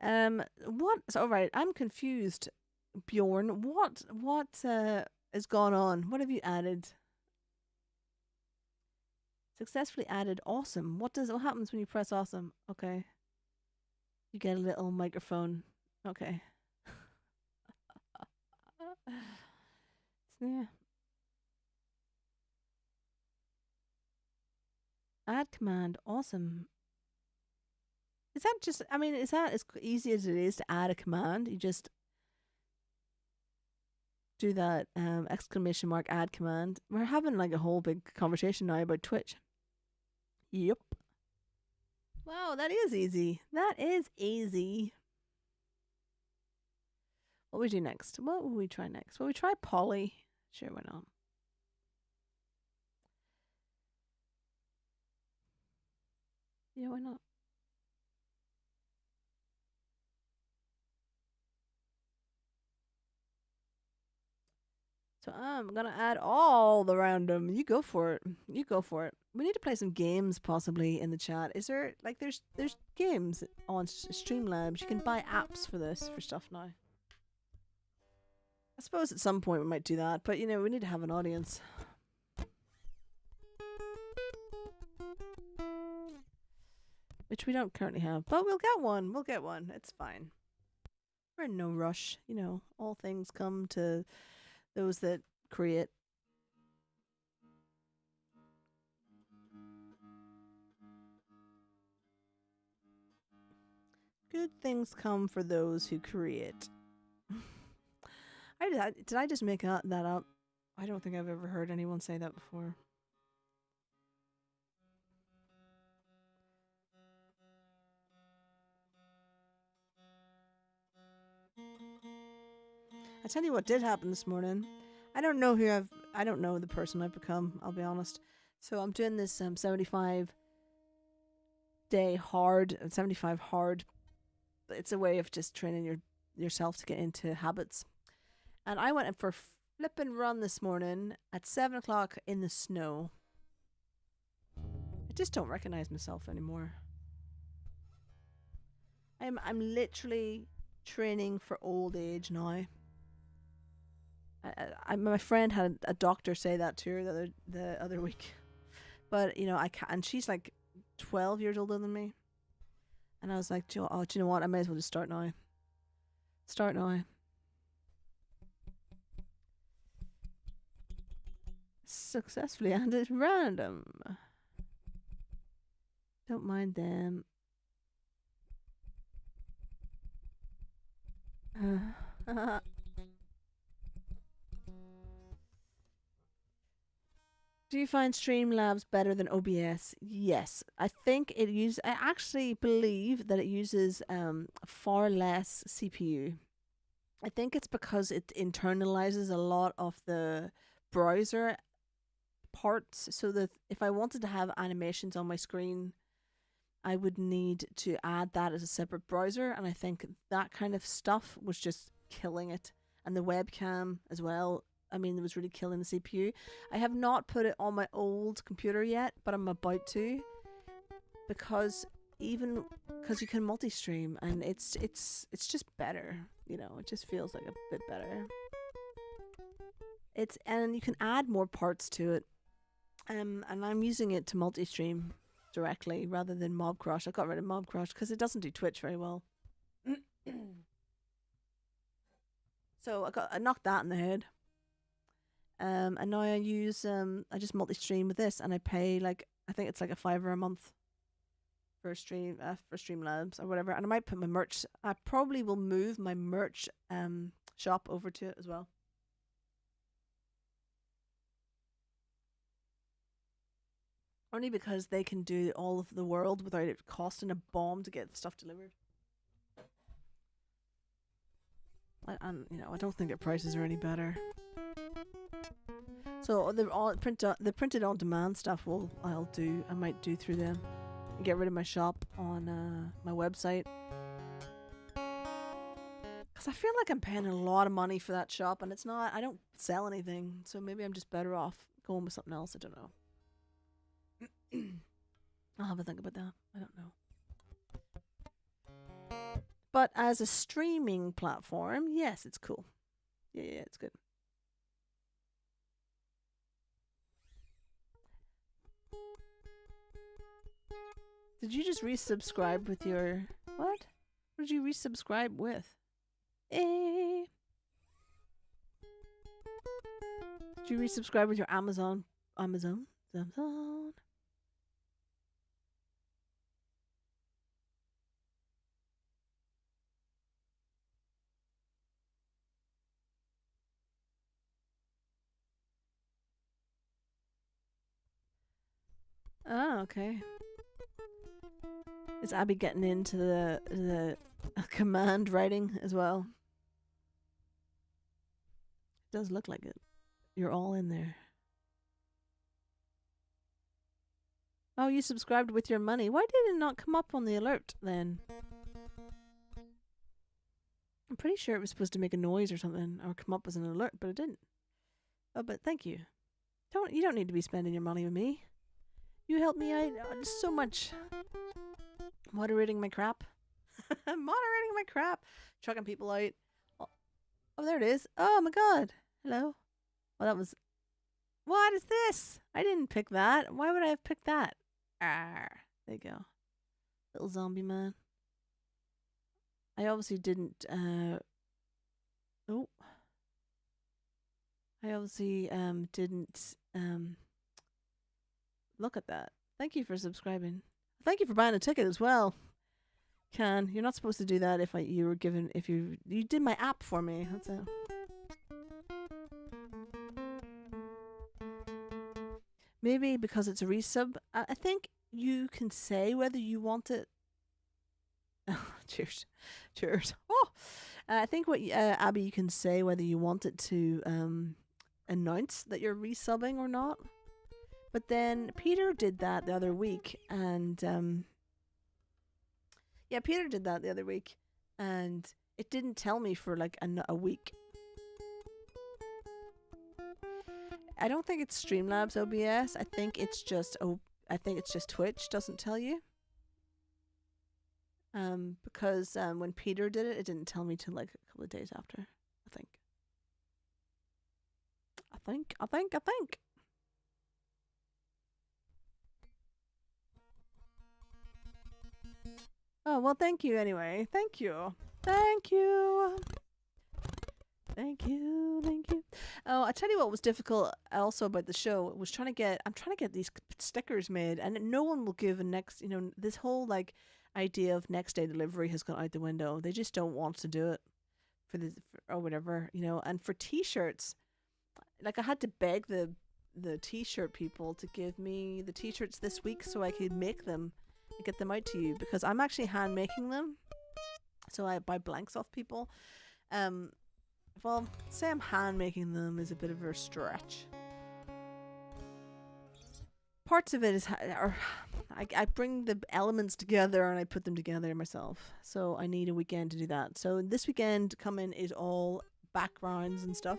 All right, I'm confused, Bjorn. What has gone on? What have you added? Successfully added awesome. What happens when you press awesome? Okay. You get a little microphone. Okay. Yeah. Add command. Awesome. Is that as easy as it is to add a command? You just do that exclamation mark add command. We're having like a whole big conversation now about Twitch. Yep. Wow, that is easy. What will we do next? What will we try next? Will we try Polly? Sure, why not? Yeah, why not? So I'm gonna add all the random. You go for it. You go for it. We need to play some games possibly in the chat. Is there like there's games on Streamlabs. You can buy apps for this for stuff now. I suppose at some point we might do that, but you know we need to have an audience. Which we don't currently have, but we'll get one. We'll get one. It's fine. We're in no rush. You know, all things come to those that create. Good things come for those who create. Did I just make that up? I don't think I've ever heard anyone say that before. I tell you what did happen this morning. I don't know the person I've become, I'll be honest. So I'm doing this 75 hard. It's a way of just training yourself to get into habits. And I went in for a flippin' run this morning at 7 o'clock in the snow. I just don't recognize myself anymore. I'm literally training for old age now. My friend had a doctor say that to her the other week, but you know I can't. And she's like 12 years older than me, and I was like, do you know what? I may as well just start now. Start now. Successfully ended random. Don't mind them. Do you find Streamlabs better than OBS? Yes. I actually believe that it uses far less CPU. I think it's because it internalizes a lot of the browser parts, so that if I wanted to have animations on my screen, I would need to add that as a separate browser, and I think that kind of stuff was just killing it. And the webcam as well, I mean, it was really killing the CPU. I have not put it on my old computer yet, but I'm about to, because you can multi-stream, and it's just better, you know. It just feels like a bit better. And you can add more parts to it, and I'm using it to multi-stream directly rather than Mob Crush. I got rid of Mob Crush because it doesn't do Twitch very well. So I knocked that in the head. And now I just multi-stream with this, and I pay I think it's like $5 a month for Streamlabs or whatever. And I might put my merch. I probably will move my merch shop over to it as well. Only because they can do all of the world without it costing a bomb to get the stuff delivered. And you know, I don't think their prices are any better. So the printed on demand stuff I might do through them. And get rid of my shop on my website. Because I feel like I'm paying a lot of money for that shop, and I don't sell anything, so maybe I'm just better off going with something else. I don't know. I'll have a think about that. I don't know. But as a streaming platform, yes, it's cool. Yeah, it's good. Did you just resubscribe with your... What? What did you resubscribe with? Did you resubscribe with your Amazon? Oh, okay. Is Abby getting into the command writing as well? It does look like it. You're all in there. Oh, you subscribed with your money. Why did it not come up on the alert then? I'm pretty sure it was supposed to make a noise or something, or come up as an alert, but it didn't. Oh, but thank you. You don't need to be spending your money with me. You help me out so much. Moderating my crap. Moderating my crap. Chucking people out. Oh, oh, there it is. Oh my god. Hello. Well, that was. What is this? I didn't pick that. Why would I have picked that? Arr. There you go. Little zombie man. I obviously didn't. Oh. I obviously didn't look at that. Thank you for subscribing. Thank you for buying a ticket as well. You're not supposed to do that if you did my app for me. That's it. Maybe because it's a resub. I think you can say whether you want it. Cheers. Oh, I think Abby, you can say whether you want it to announce that you're resubbing or not. But then Peter did that the other week, and Peter did that the other week, and it didn't tell me for like a week. I don't think it's Streamlabs OBS. I think it's just Twitch doesn't tell you. Because when Peter did it, it didn't tell me till like a couple of days after. I think. Oh, well, thank you anyway. Thank you. Oh, I tell you what was difficult also about the show was I'm trying to get these stickers made, and no one will give this whole like idea of next day delivery has gone out the window. They just don't want to do it or whatever, and for t-shirts, like I had to beg the t-shirt people to give me the t-shirts this week so I could make them and get them out to you, because I'm actually hand making them. So I buy blanks off people. Well, say I'm hand making them is a bit of a stretch. Parts of it I bring the elements together and I put them together myself. So I need a weekend to do that. So this weekend coming is all backgrounds and stuff.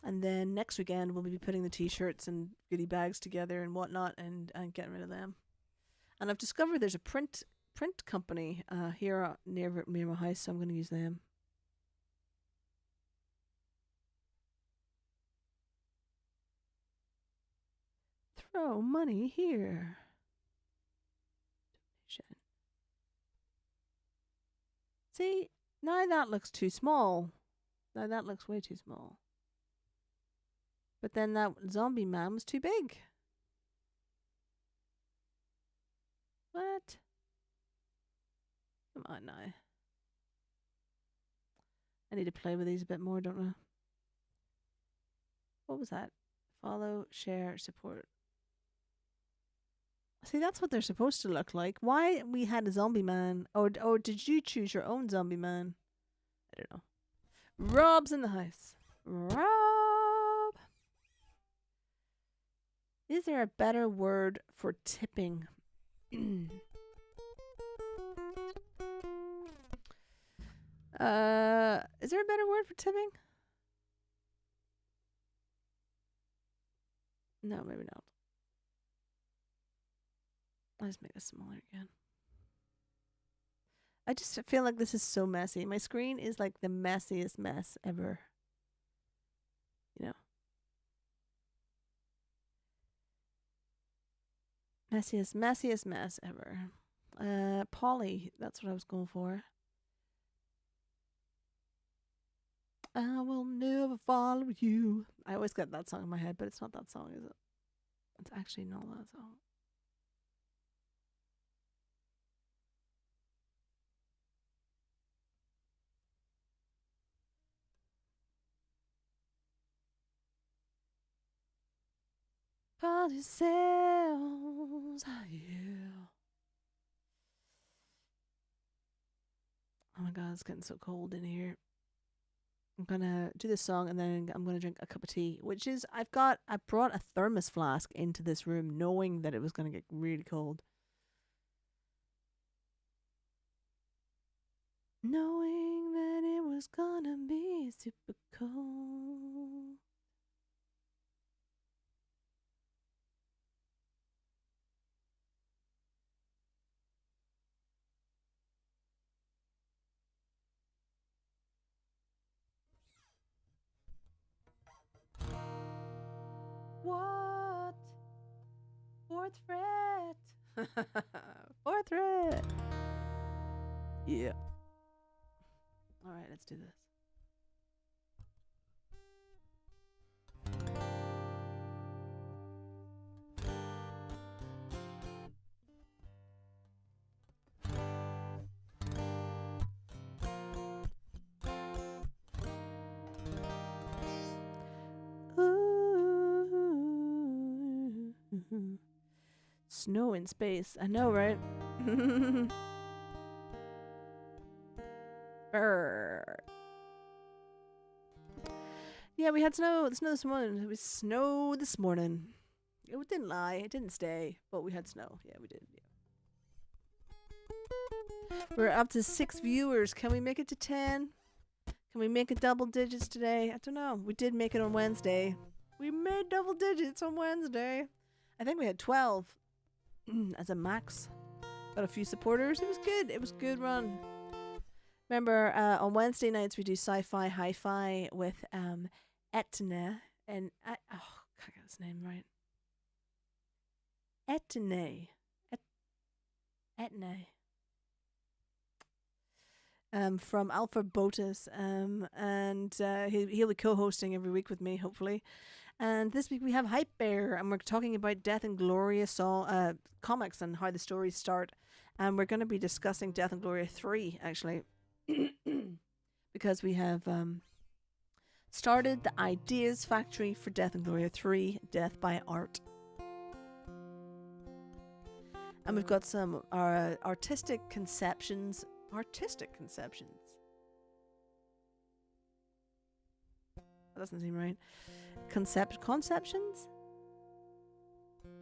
And then next weekend we'll be putting the t-shirts and goodie bags together and whatnot, and getting rid of them. And I've discovered there's a print company here near my house, so I'm going to use them. Throw money here. Donation. See, now that looks too small. Now that looks way too small. But then that zombie man was too big. What? Come on now. I need to play with these a bit more, don't I? What was that? Follow, share, support. See, that's what they're supposed to look like. Why we had a zombie man? Or did you choose your own zombie man? I don't know. Rob's in the house. Rob! Is there a better word for tipping? Is there a better word for tipping? No, maybe not. I'll just make this smaller again. I just feel like this is so messy. My screen is like the messiest mess ever. Messiest mess ever. Polly, that's what I was going for. I will never follow you. I always get that song in my head, but it's not that song, is it? It's actually not that song. Party cells, yeah. Oh my god, it's getting so cold in here. I'm gonna do this song and then I'm gonna drink a cup of tea, which is I brought a thermos flask into this room knowing that it was gonna get really cold. Knowing that it was gonna be super cold. What? Fourth fret. Fourth fret. Yeah. All right, let's do this. Ooh. Snow in space. I know, right? Brr. Yeah, we had snow. Snow this morning. It was snow this morning. It didn't lie. It didn't stay, but we had snow. Yeah, we did. Yeah. We're up to 6 viewers. Can we make it to 10? Can we make it double digits today? I don't know. We did make it on Wednesday. We made double digits on Wednesday. I think we had 12 as a max. Got a few supporters. It was good. It was a good run. Remember, on Wednesday nights we do sci-fi hi-fi with Etna and I can't get his name right. Etna. Etna. From Alpha Botus, and he'll be co-hosting every week with me, hopefully. And this week we have Hype Bear, and we're talking about Death and Gloria comics and how the stories start. And we're going to be discussing Death and Gloria 3, actually, because we have started the ideas factory for Death and Gloria 3, Death by Art. And we've got some artistic conceptions. Artistic conceptions. That doesn't seem right. Conceptions?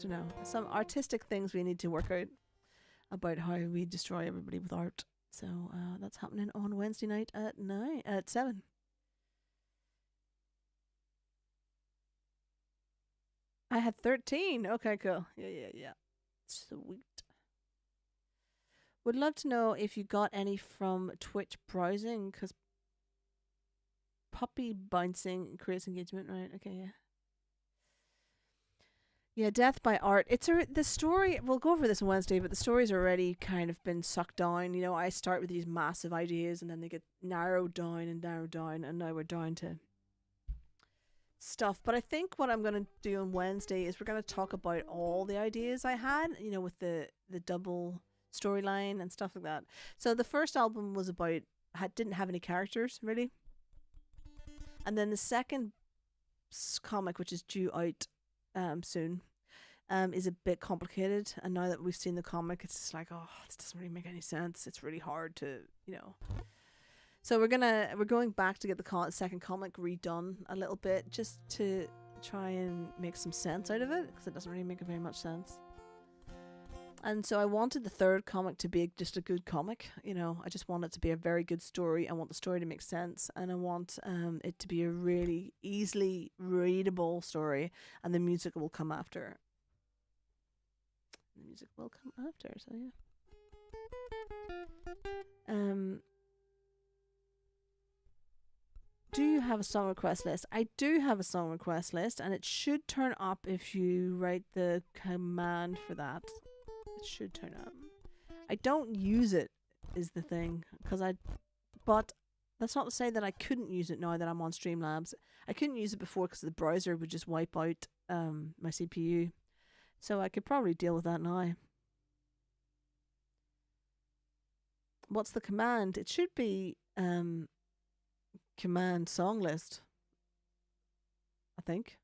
Don't know. Some artistic things we need to work out about how we destroy everybody with art. So that's happening on Wednesday night at 7. I had 13. Okay, cool. Yeah. Sweet. Would love to know if you got any from Twitch browsing, because puppy bouncing creates engagement, right? Okay, yeah. Yeah, Death by Art. It's the story. We'll go over this on Wednesday, but the story's already kind of been sucked down. You know, I start with these massive ideas, and then they get narrowed down, and now we're down to stuff. But I think what I'm going to do on Wednesday is we're going to talk about all the ideas I had, you know, with the double storyline and stuff like that. So the first album was about didn't have any characters really, and then the second comic, which is due out soon, is a bit complicated. And now that we've seen the comic, it's just like, oh, this doesn't really make any sense. It's really hard to, you know. So we're going back to get the second comic redone a little bit, just to try and make some sense out of it, because it doesn't really make very much sense. And so I wanted the third comic to be just a good comic. You know, I just want it to be a very good story. I want the story to make sense, and I want it to be a really easily readable story, and the music will come after. So yeah. Do you have a song request list? I do have a song request list, and it should turn up if you write the command for that. It should turn up. I don't use it, is the thing, but that's not to say that I couldn't use it now that I'm on Streamlabs. I couldn't use it before because the browser would just wipe out my CPU. So I could probably deal with that now. What's the command? It should be command song list, I think.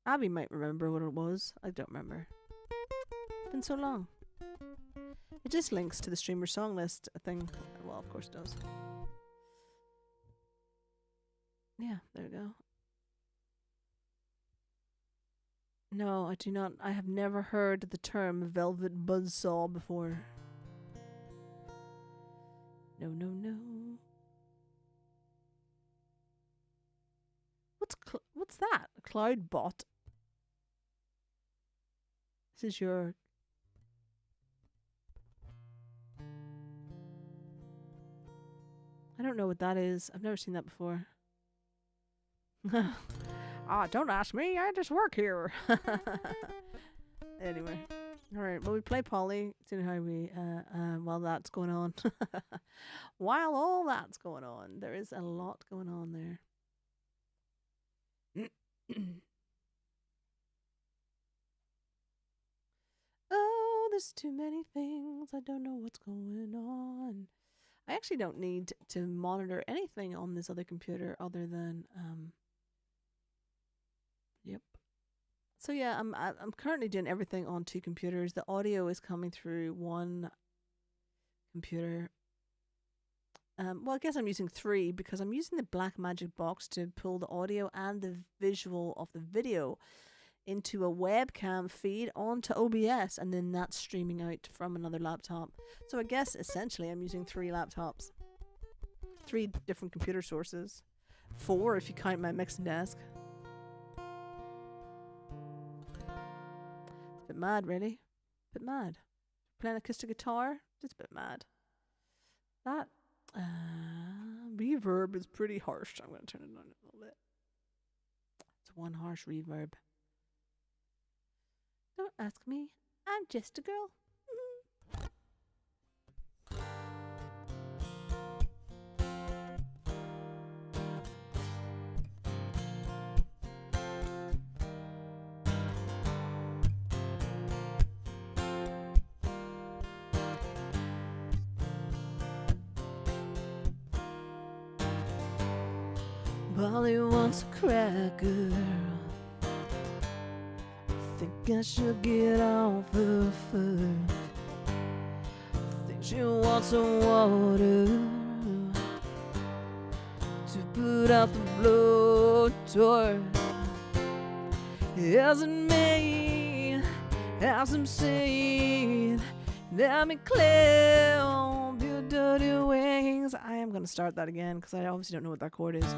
Abby might remember what it was. I don't remember. It's been so long. It just links to the streamer song list thing. Well, of course it does. Yeah, there we go. No, I do not. I have never heard the term velvet buzzsaw before. No, no, no. What's that? A cloud bot. This is your... I don't know what that is. I've never seen that before. Ah, don't ask me. I just work here. Anyway. Alright, well, we play Polly. See how we, while that's going on. While all that's going on, there is a lot going on there. Oh, there's too many things. I don't know what's going on. I actually don't need to monitor anything on this other computer other than, yep. So yeah, I'm currently doing everything on 2 computers. The audio is coming through 1 computer. Well, I guess I'm using 3 because I'm using the Blackmagic box to pull the audio and the visual of the video into a webcam feed onto OBS, and then that's streaming out from another laptop. So I guess essentially I'm using 3 laptops. 3 different computer sources. 4 if you count my mixing desk. It's a bit mad, really. A bit mad. Playing acoustic guitar, just a bit mad. That reverb is pretty harsh. I'm going to turn it on a little bit. It's 1 harsh reverb. Don't ask me. I'm just a girl. Polly wants a cracker. Think I should get off her first. Think she wants some water to put out the blowtorch. Hasn't me, have some seed. Let me climb your dirty wings. I am gonna start that again because I obviously don't know what that chord is.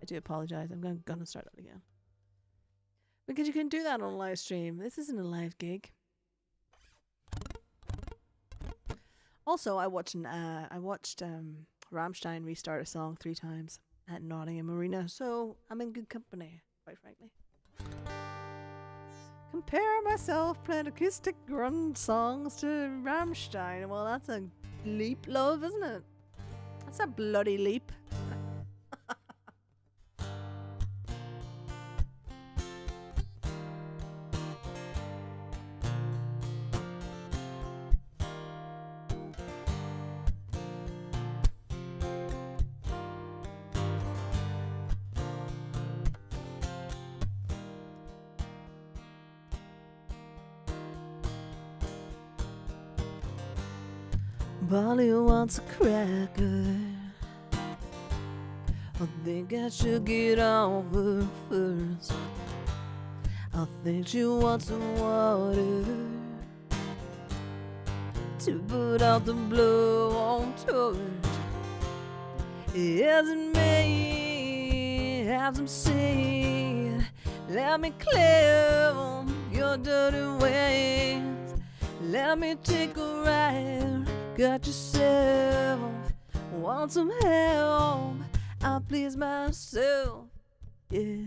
I do apologize. I'm gonna start that again because you can do that on a live stream. This isn't a live gig. Also, I watched Rammstein restart a song 3 times at Nottingham Arena, so I'm in good company, quite frankly. Compare myself playing acoustic grunge songs to Rammstein. Well, that's a leap, love, isn't it? That's a bloody leap. Polly wants a cracker. I think I should get off her first. I think she wants some water to put out the blowtorch. Isn't me, have some seed. Let me climb your dirty ways. Let me take a ride. Got yourself, want some help, I'll please myself, yeah.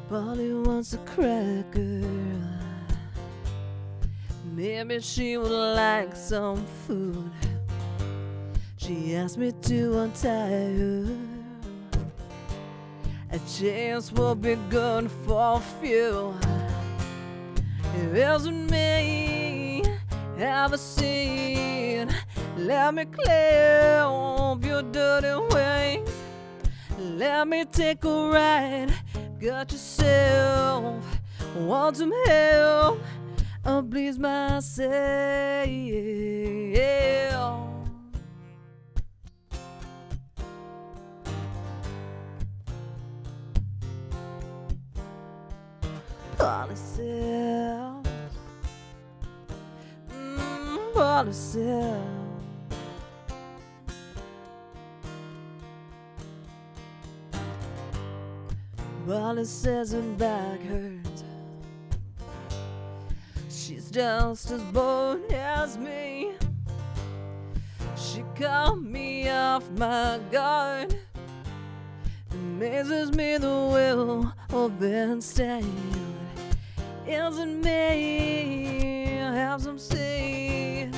Polly wants a cracker. Maybe she would like some food. She asked me to untie her. A chance will be good for a few. It isn't me, have a seat. Let me climb your dirty wings. Let me take a ride. Got yourself, want some help, Oh, please myself. Policy. Policy. Polly says her back hurts. She's just as bold as me. She caught me off my guard. Amazes me the will of that stand. Isn't me? Have some say.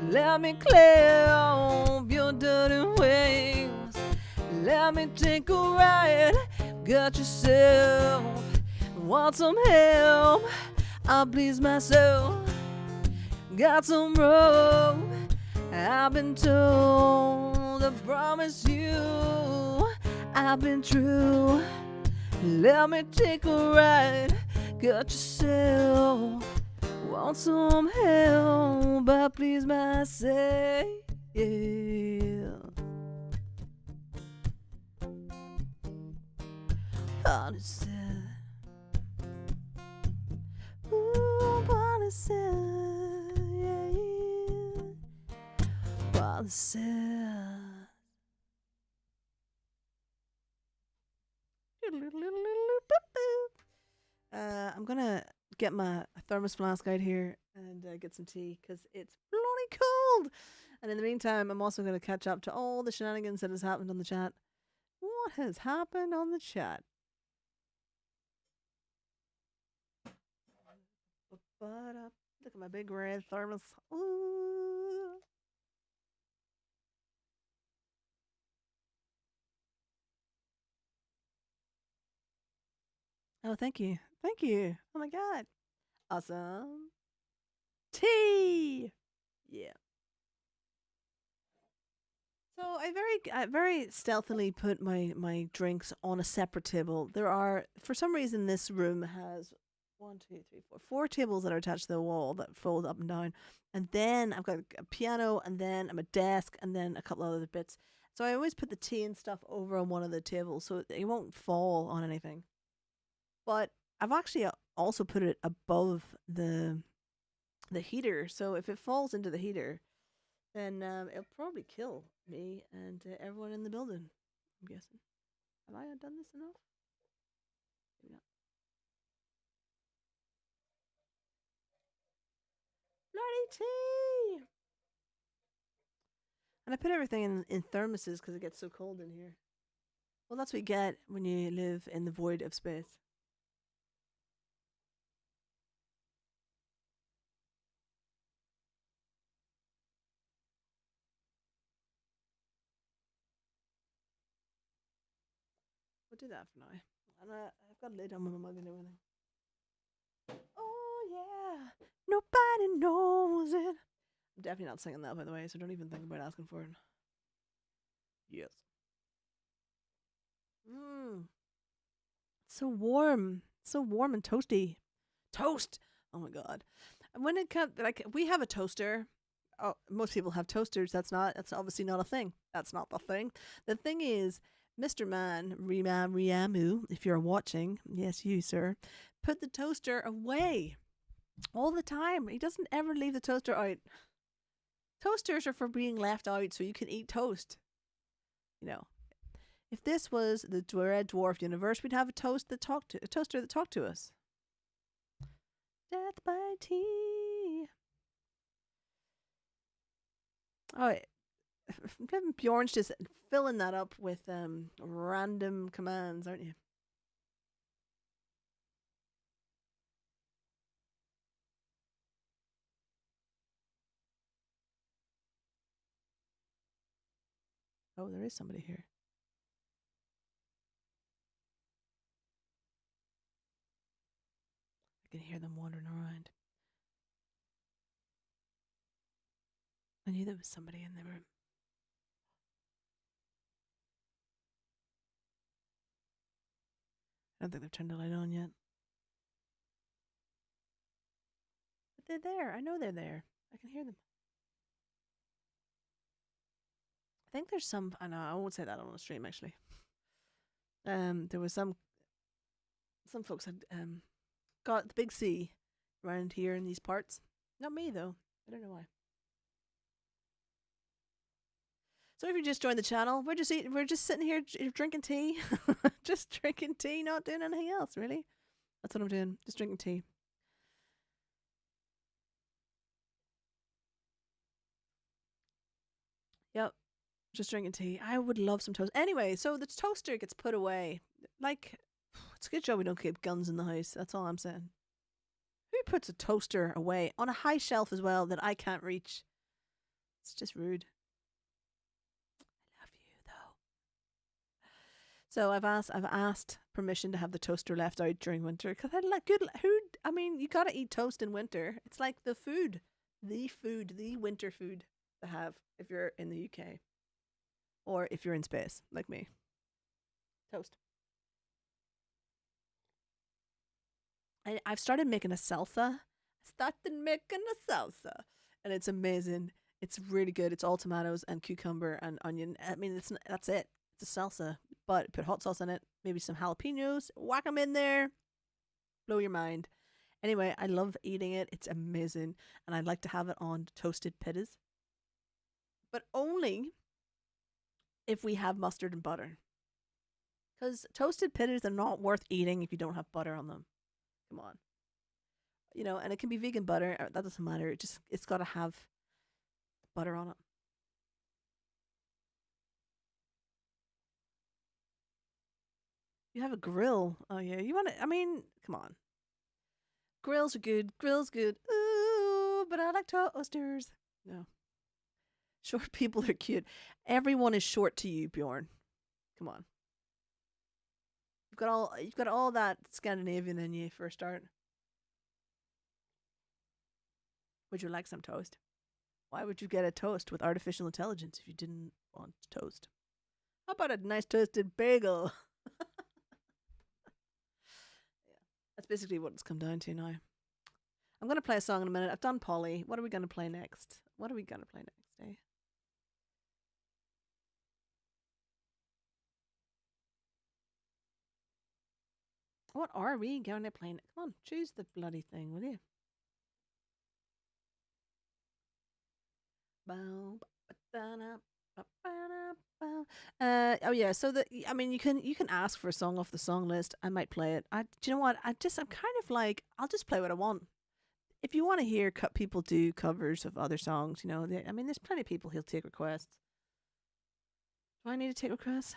Let me clear off your dirty ways. Let me take a ride. Got yourself. Want some help? I'll please myself. Got some rope. I've been told. I promise you I've been true. Let me take a ride. Got yourself. Want some help? I please myself. Policy. Ooh, policy. Yeah. Policy. I'm gonna get my thermos flask out here and get some tea because it's bloody cold. And in the meantime, I'm also gonna catch up to all the shenanigans that has happened on the chat. What has happened on the chat? Look at my big red thermos. Ooh. Oh, thank you. Thank you. Oh my god. Awesome. Tea. Yeah. So I very stealthily put my drinks on a separate table. There are, for some reason, this room has one, two, three, four tables that are attached to the wall that fold up and down, and then I've got a piano, and then a desk, and then a couple of other bits. So I always put the tea and stuff over on one of the tables so it won't fall on anything. But I've actually also put it above the heater, so if it falls into the heater, then it'll probably kill me and everyone in the building. I'm guessing. Have I done this enough? Maybe not. Bloody tea! And I put everything in thermoses because it gets so cold in here. Well, that's what you get when you live in the void of space. We'll do that for now. And I've got a lid on my mug and everything. Oh, yeah. Nobody knows it. I'm definitely not singing that, by the way, so don't even think about asking for it. Yes. Mmm. So warm. So warm and toasty. Toast. Oh my god. And when it comes, like, we have a toaster. Oh, most people have toasters. That's obviously not a thing. That's not the thing. The thing is, Mr. Man, Riamu, if you're watching, yes, you, sir, put the toaster away all the time. He doesn't ever leave the toaster out. Toasters are for being left out so you can eat toast. You know, if this was the Red Dwarf universe, we'd have a toaster that talked to us. Death by tea. Oh, Bjorn's just filling that up with random commands, aren't you? Oh, there is somebody here. I can hear them wandering around. I knew there was somebody in the room. I don't think they've turned the light on yet. they're there. I know they're there. I can hear them. I think there's some. I know I won't say that on the stream actually. There was some folks had got the big C around here in these parts. Not me though. I don't know why. So if you just joined the channel, we're just sitting here drinking tea, just drinking tea, not doing anything else really. That's what I'm doing, just drinking tea. Yep, just drinking tea. I would love some toast. Anyway, so the toaster gets put away. Like, it's a good job we don't keep guns in the house. That's all I'm saying. Who puts a toaster away on a high shelf as well that I can't reach? It's just rude. I love you though. So I've asked permission to have the toaster left out during winter because I like good. I mean, you gotta eat toast in winter. It's like the winter food to have if you're in the UK or if you're in space like me. Toast. I've started making a salsa. And it's amazing. It's really good. It's all tomatoes and cucumber and onion. I mean, that's it. It's a salsa, but put hot sauce in it, maybe some jalapenos, whack them in there, blow your mind. Anyway, I love eating it. It's amazing, and I like to have it on toasted pittas, but only if we have mustard and butter. Because toasted pittas are not worth eating if you don't have butter on them. Come on. You know, and it can be vegan butter. That doesn't matter. It's got to have butter on it. You have a grill. Oh yeah, you want to? I mean, come on. Grills are good. Grills good. Ooh, but I like toasters. No. Short people are cute. Everyone is short to you, Bjorn. Come on. You've got all that Scandinavian in you for a start. Would you like some toast? Why would you get a toast with artificial intelligence if you didn't want toast? How about a nice toasted bagel? Yeah, that's basically what it's come down to now. I'm going to play a song in a minute. I've done Polly. What are we going to play next? What are we going to play next, eh? What are we going to play? Come on, choose the bloody thing, will you? Oh yeah. So I mean, you can ask for a song off the song list. I might play it. Do you know what? I'm kind of like I'll just play what I want. If you want to hear people do covers of other songs, you know, I mean, there's plenty of people who'll take requests. Do I need to take requests?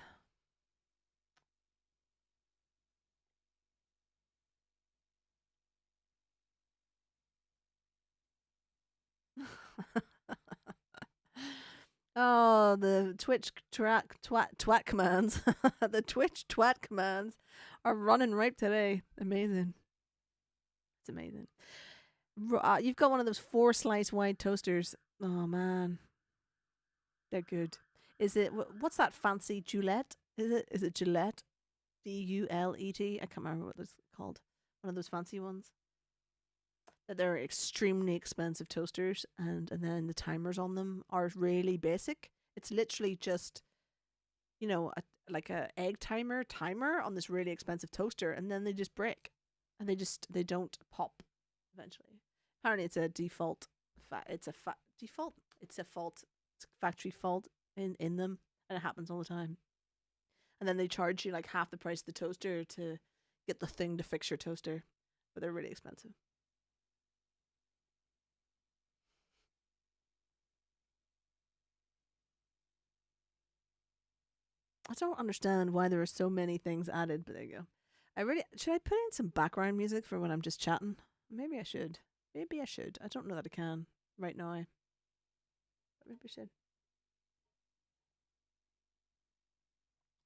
Oh, the Twitch twat commands. The Twitch twat commands are running right today. Amazing. It's amazing. You've got one of those 4 slice wide toasters. Oh man, they're good. Is it what's that fancy Gillette? Is it Gillette? Dulet? I can't remember what it's called. One of those fancy ones. That they're extremely expensive toasters, and then the timers on them are really basic. It's literally just, you know, like a egg timer on this really expensive toaster, and then they just break, and they don't pop eventually. Apparently, it's a default. It's a default. It's a fault. It's a factory fault in them, and it happens all the time. And then they charge you like half the price of the toaster to get the thing to fix your toaster, but they're really expensive. I don't understand why there are so many things added, but there you go. Should I put in some background music for when I'm just chatting? Maybe I should. I don't know that I can right now. But maybe I should.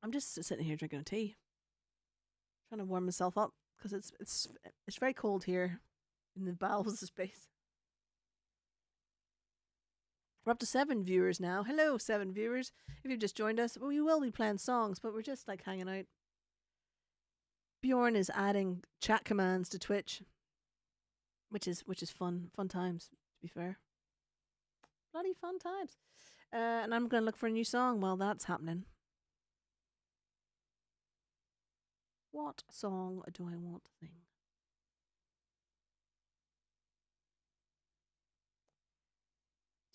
I'm just sitting here drinking a tea, trying to warm myself up because it's very cold here in the bowels of space. We're up to 7 viewers now. Hello, 7 viewers. If you've just joined us, we will be playing songs, but we're just like hanging out. Bjorn is adding chat commands to Twitch. which is fun times. To be fair, bloody fun times. And I'm gonna look for a new song while that's happening. What song do I want to sing?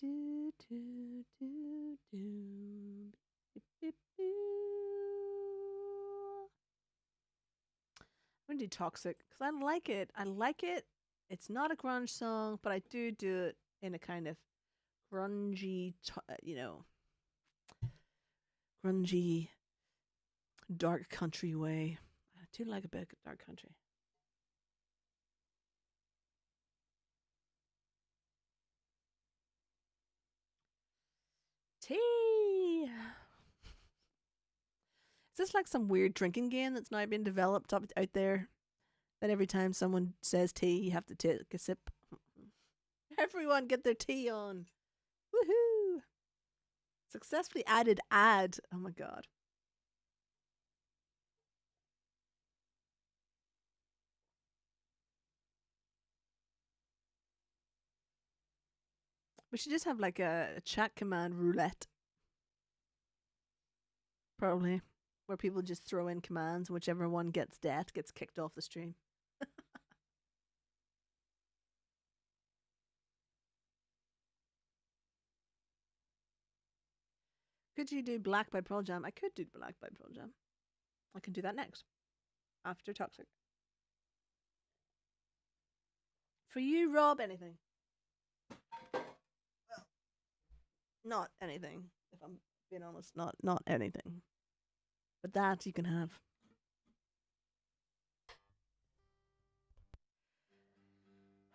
Do do do do. Beep, beep, boo. I'm gonna do Toxic because I like it. I like it. It's not a grunge song, but I do it in a kind of grungy, grungy, dark country way. I do like a bit of dark country. Tea. Is this like some weird drinking game that's now been developed out there? That every time someone says tea, you have to take a sip. Everyone get their tea on. Woohoo! Successfully added ad. Oh my god. We should just have like a chat command roulette. Probably. Where people just throw in commands and whichever one gets death gets kicked off the stream. Could you do Black by Pearl Jam? I could do Black by Pearl Jam. I can do that next. After Toxic. For you, Rob, anything? Well, not anything. If I'm being honest, not anything. But that you can have.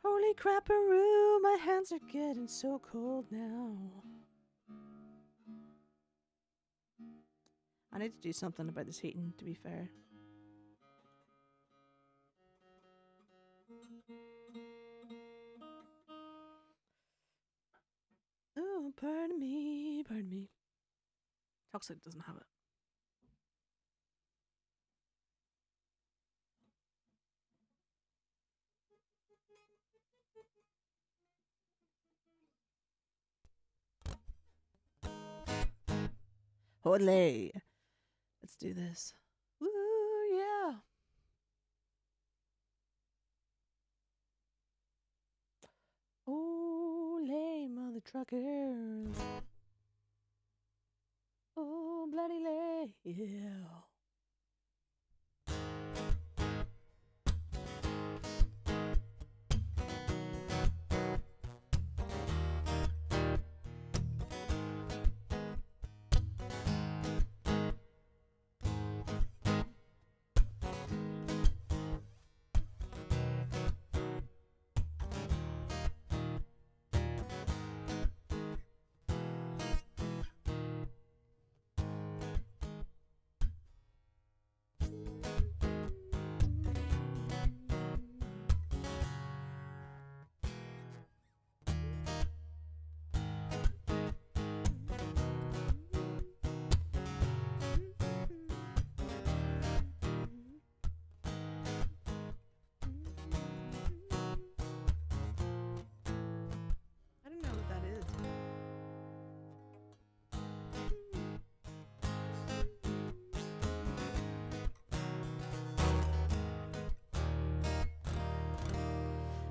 Holy crapperoo, my hands are getting so cold now. I need to do something about this heating, to be fair. Oh, pardon me, pardon me. Toxic doesn't have it. Ole. Let's do this. Woo, yeah. Ole, mother truckers. Oh, bloody lay, yeah.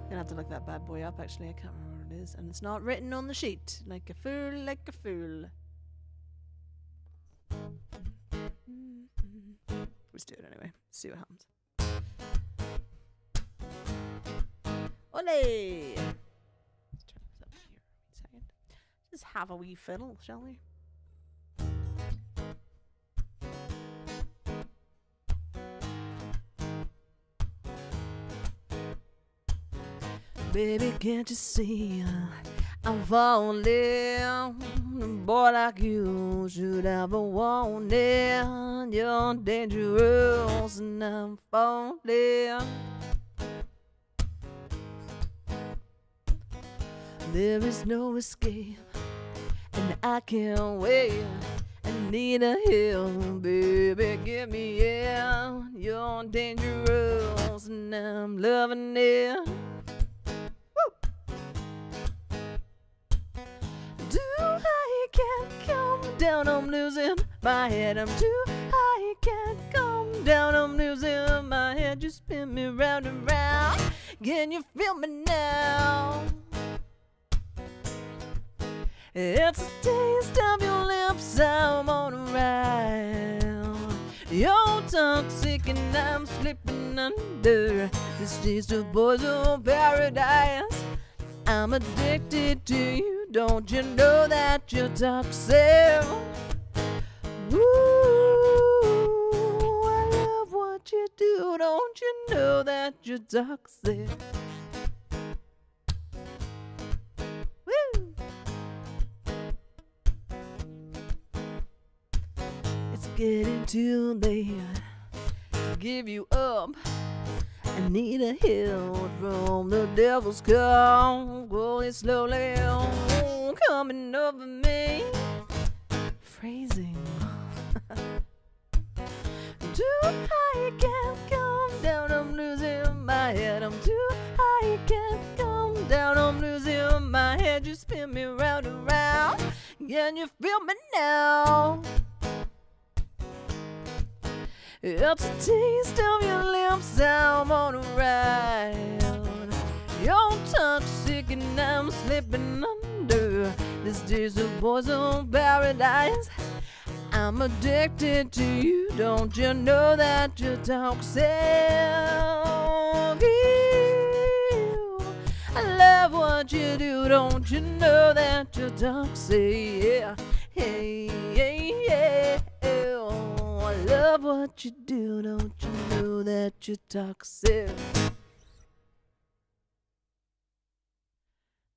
Gonna have to look that bad boy up, actually. I can't remember what it is. And it's not written on the sheet. Like a fool, like a fool. Let's do it anyway. See what happens. Ole! Let's turn this up here a second. Just have a wee fiddle, shall we? Baby, can't you see I'm falling? A boy like you should have a warning. You're dangerous and I'm falling. There is no escape and I can't wait. I need a hill, baby, get me in. You're dangerous and I'm loving it. down, I'm losing my head. I'm too high, can't come down, I'm losing my head. You spin me round and round. Can you feel me now? It's the taste of your lips I'm on around. You're toxic and I'm slipping under this taste of poison paradise. I'm addicted to you, don't you know that you're toxic? Ooh, I love what you do, don't you know that you're toxic? Woo! It's getting too late to give you up. I need a hint from the devil's come, slowly, slowly coming over me. Phrasing. Too high, I can't come down, I'm losing my head. I'm too high, I can't come down, I'm losing my head. You spin me round and round, can you feel me now? It's a taste of your lips I'm on around. You're toxic and I'm slipping under this taste of poison paradise. I'm addicted to you, don't you know that you're toxic? I love what you do, don't you know that you're toxic? Yeah, hey, hey, yeah. I love what you do, don't you know that you're toxic?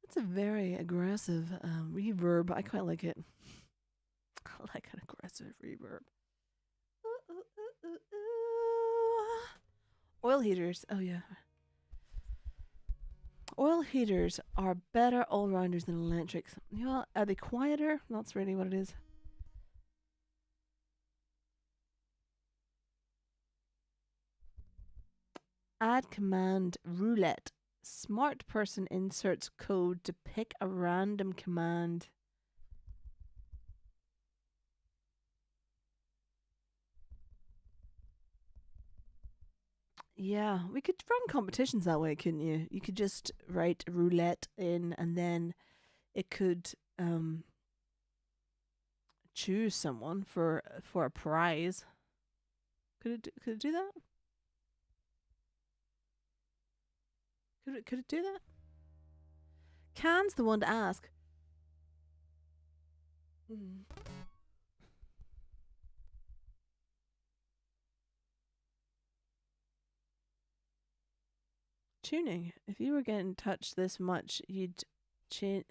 That's a very aggressive reverb. I quite like it. I like an aggressive reverb. Ooh, ooh, ooh, ooh, ooh. Oil heaters. Oh, yeah. Oil heaters are better all-rounders than electrics. You know, are they quieter? That's really what it is. Add command roulette. Smart person inserts code to pick a random command. Yeah, we could run competitions that way, couldn't you? You could just write roulette in and then it could choose someone for a prize. Could it do that? Could it do that? Can's the one to ask. Tuning. If you were getting touched this much, you'd change.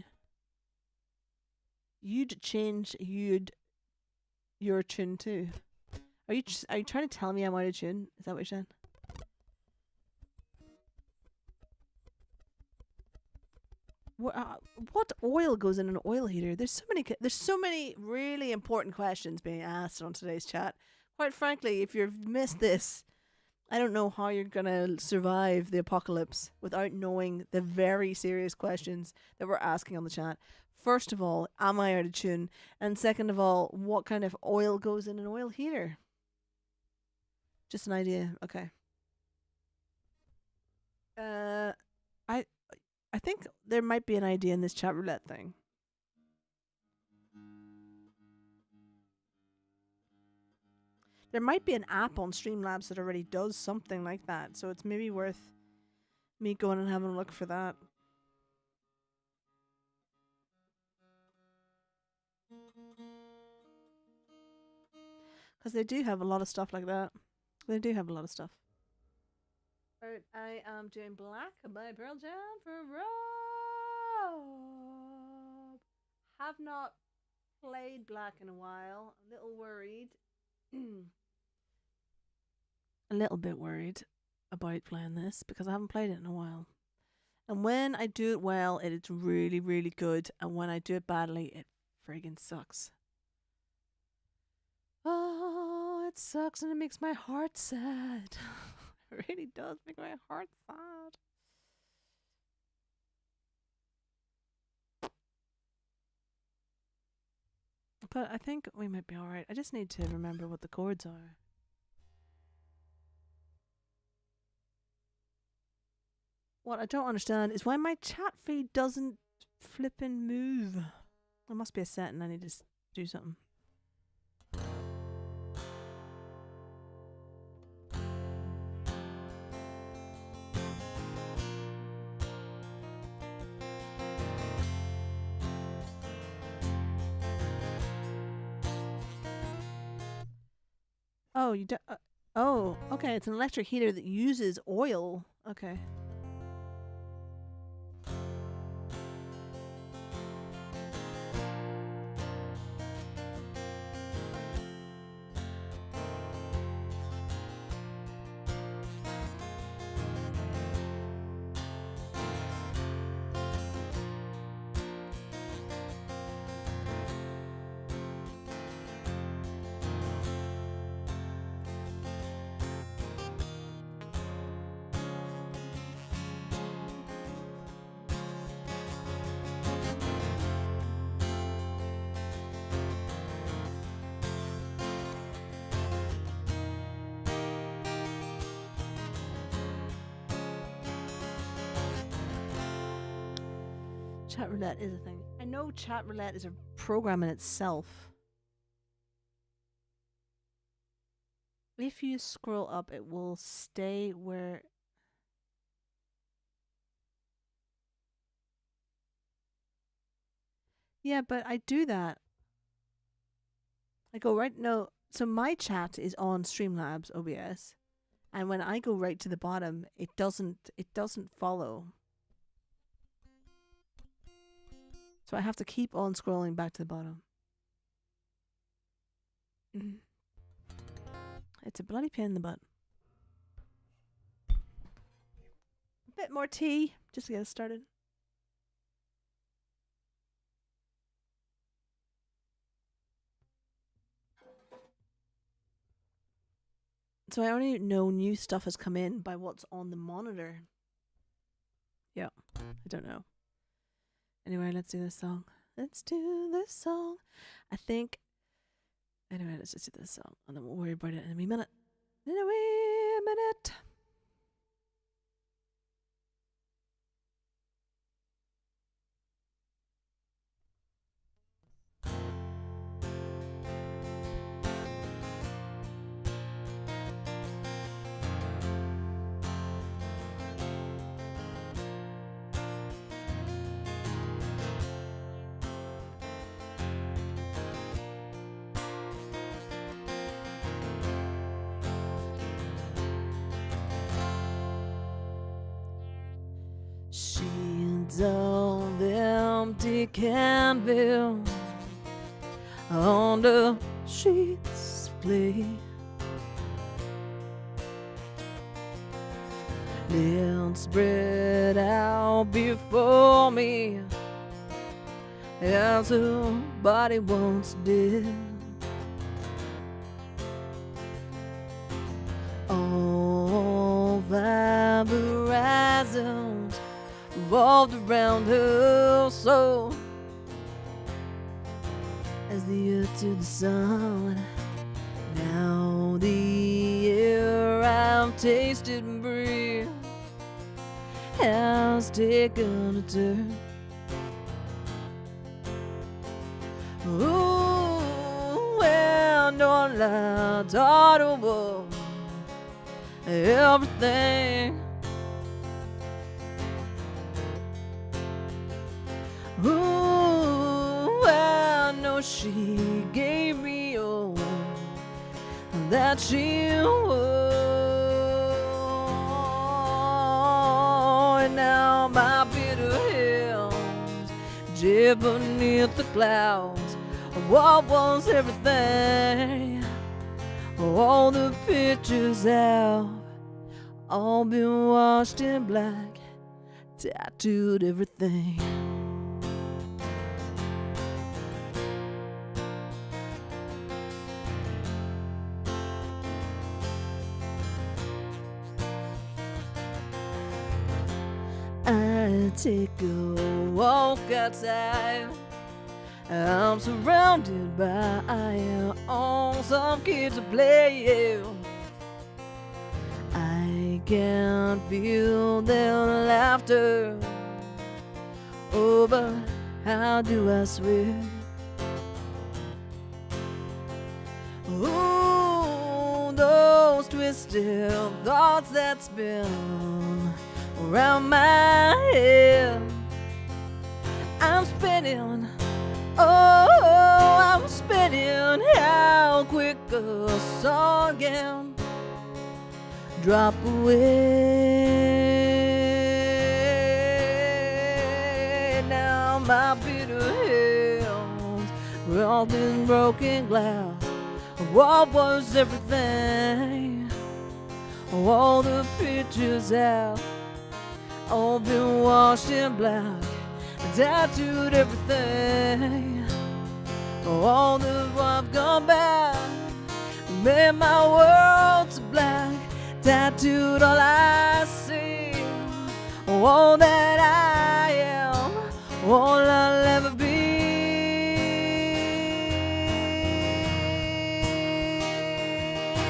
You'd change. Your tune too. Are you trying to tell me I'm out of tune? Is that what you're saying? What oil goes in an oil heater? There's so many really important questions being asked on today's chat. Quite frankly, if you've missed this, I don't know how you're gonna survive the apocalypse without knowing the very serious questions that we're asking on the chat. First of all, am I out of tune? And second of all, what kind of oil goes in an oil heater? Just an idea. Okay. I I think there might be an idea in this chat roulette thing. There might be an app on Streamlabs that already does something like that, so it's maybe worth me going and having a look for that. Because they do have a lot of stuff like that. They do have a lot of stuff. Alright, I am doing Black by Pearl Jam for Rob. Have not played Black in a while. A little worried. A little bit worried about playing this because I haven't played it in a while. And when I do it well, it is really, really good. And when I do it badly, it friggin' sucks. Oh, it sucks and it makes my heart sad. It really does make my heart sad. But I think we might be alright. I just need to remember what the chords are. What I don't understand is why my chat feed doesn't flippin' move. There must be a setting I need to do something. Oh, you do. Oh, okay. It's an electric heater that uses oil. Okay. Chat roulette is a thing. I know chat roulette is a program in itself. If you scroll up, it will stay where... Yeah, but I do that. I go right... No, so my chat is on Streamlabs OBS. And when I go right to the bottom, it doesn't follow. So I have to keep on scrolling back to the bottom. It's a bloody pain in the butt. A bit more tea, just to get us started. So I only know new stuff has come in by what's on the monitor. Yeah, I don't know. Anyway, let's do this song. Let's do this song. I think... Anyway, let's just do this song. And then we'll worry about it in a wee minute. In a wee minute. She's of empty canvas on the sheets of clay. Then spread out before me as her body once did. All five horizons revolved around her soul as the earth to the sun. Now the air I've tasted and breathed has taken a turn. Ooh, and all I thought was everything. Ooh, I know she gave me all that she was, and now my bitter hands dip beneath the clouds of what was everything. All the pictures have all been washed in black, tattooed everything. I take a walk outside I'm surrounded by awesome kids to play. I can feel their laughter. Oh, but how do I swear? Ooh, those twisted thoughts that spin around my head. I'm spinning, oh, I'm spinning. How quick a song can drop away. Now my bitter hands wrapped in broken glass. What was everything? All the pictures have all been washed in black. Tattooed everything. All the I've gone back. Made my world so black. Tattooed all I see. All that I am. All I'll ever be.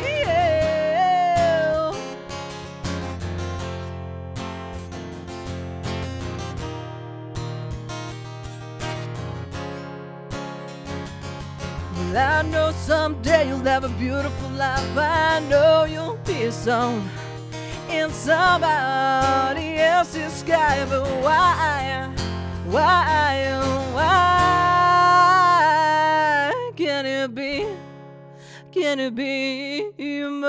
Yeah. Well, I know someday you'll have a beautiful life. I know you'll be a song in somebody else's sky. But why can it be? Can it be mine?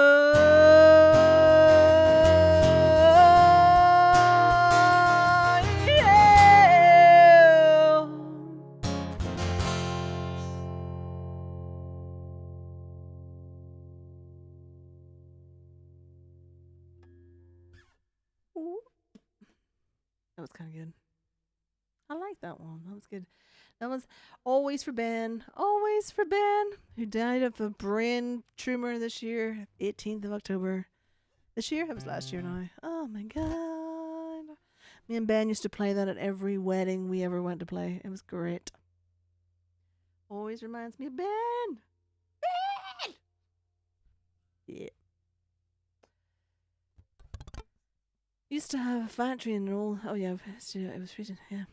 Yeah. Ooh. That was kind of good. I like that one. That was good. That was Always for Ben, who died of a brain tumor this year, 18th of October. This year? It was last year now. Oh my God. Me and Ben used to play that at every wedding we ever went to play. It was great. Always reminds me of Ben. Ben! Yeah. Used to have a factory in an old. Oh yeah, it was freezing. Yeah.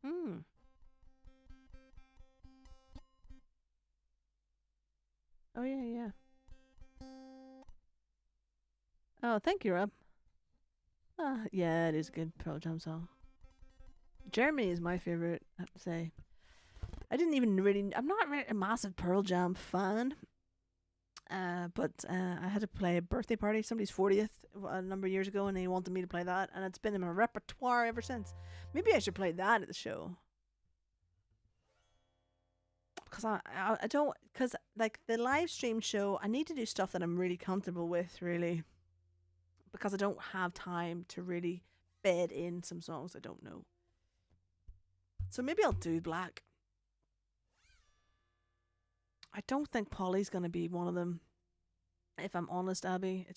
Hmm. Oh yeah, yeah. Oh, thank you, Rob. Yeah, it is a good Pearl Jam song. Jeremy is my favorite. I have to say. I didn't even really. I'm not really a massive Pearl Jam fan. But I had to play a birthday party, somebody's 40th a number of years ago, and they wanted me to play that, and it's been in my repertoire ever since. Maybe I should play that at the show. Because I don't, because like the live stream show, I need to do stuff that I'm really comfortable with, really. Because I don't have time to really bed in some songs I don't know. So maybe I'll do Black. I don't think Polly's going to be one of them. If I'm honest, Abby, I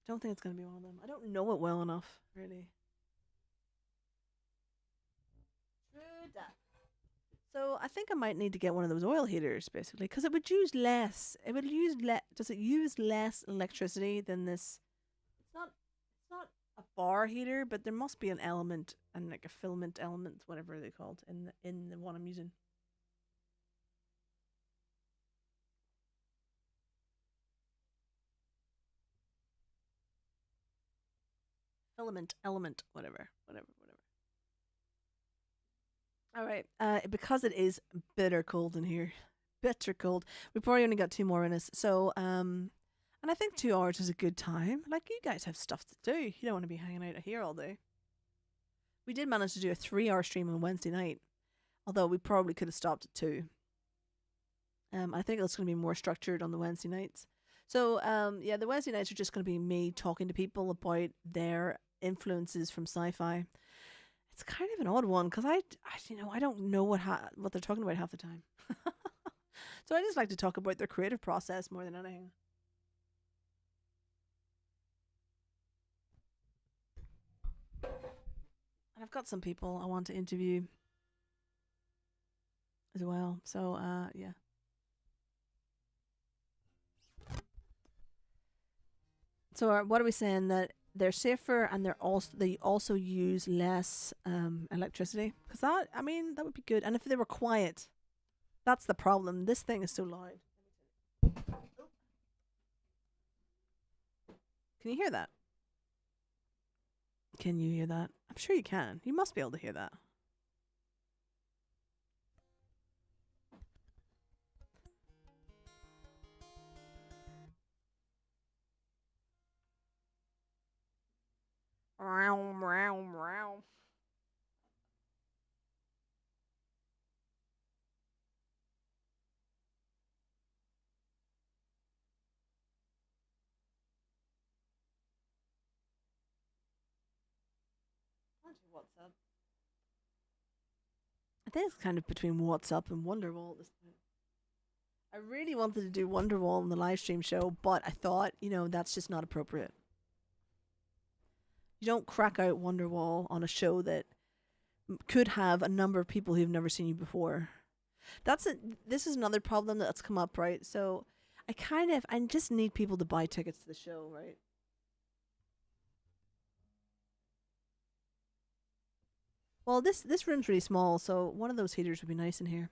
don't think it's going to be one of them. I don't know it well enough, really. True that. So I think I might need to get one of those oil heaters, basically, because it would use less. It would use Does it use less electricity than this? It's not. It's not a bar heater, but there must be an element and like a filament element, whatever they're called, in the one I'm using. Filament element, whatever. All right. Because it is bitter cold in here, bitter cold. We probably only got two more in us, so and I think 2 hours is a good time. Like you guys have stuff to do. You don't want to be hanging out here all day. We did manage to do a 3 hour stream on Wednesday night, although we probably could have stopped at two. I think it's going to be more structured on the Wednesday nights. So yeah, the Wednesday nights are just going to be me talking to people about their influences from sci-fi. It's kind of an odd one because I don't know what they're talking about half the time. So I just like to talk about their creative process more than anything. And I've got some people I want to interview as well. So yeah. So what are we saying, that they're safer and they also use less electricity? Because that, I mean, that would be good. And if they were quiet, that's the problem. This thing is so loud. Can you hear that? Can you hear that? I'm sure you can. You must be able to hear that. WhatsApp. I think it's kind of between WhatsApp and Wonderwall at this point. I really wanted to do Wonderwall in the live stream show, but I thought, that's just not appropriate. You don't crack out Wonderwall on a show that could have a number of people who've never seen you before. This is another problem that's come up, right? So I just need people to buy tickets to the show, right? Well, this room's really small, so one of those heaters would be nice in here.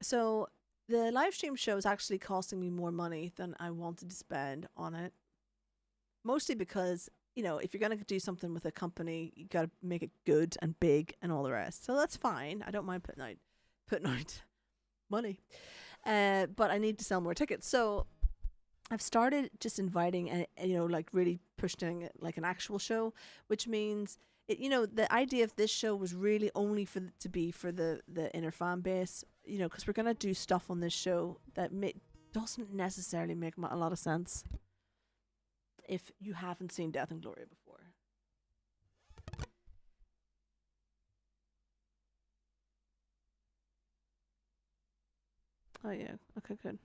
So the live stream show is actually costing me more money than I wanted to spend on it. Mostly because, if you're going to do something with a company, you got to make it good and big and all the rest. So that's fine. I don't mind putting out money. But I need to sell more tickets. So I've started just inviting, like really pushing it like an actual show, which means the idea of this show was really only for the inner fan base, because we're gonna do stuff on this show that doesn't necessarily make a lot of sense if you haven't seen Death and Glory before. Oh yeah, okay, good.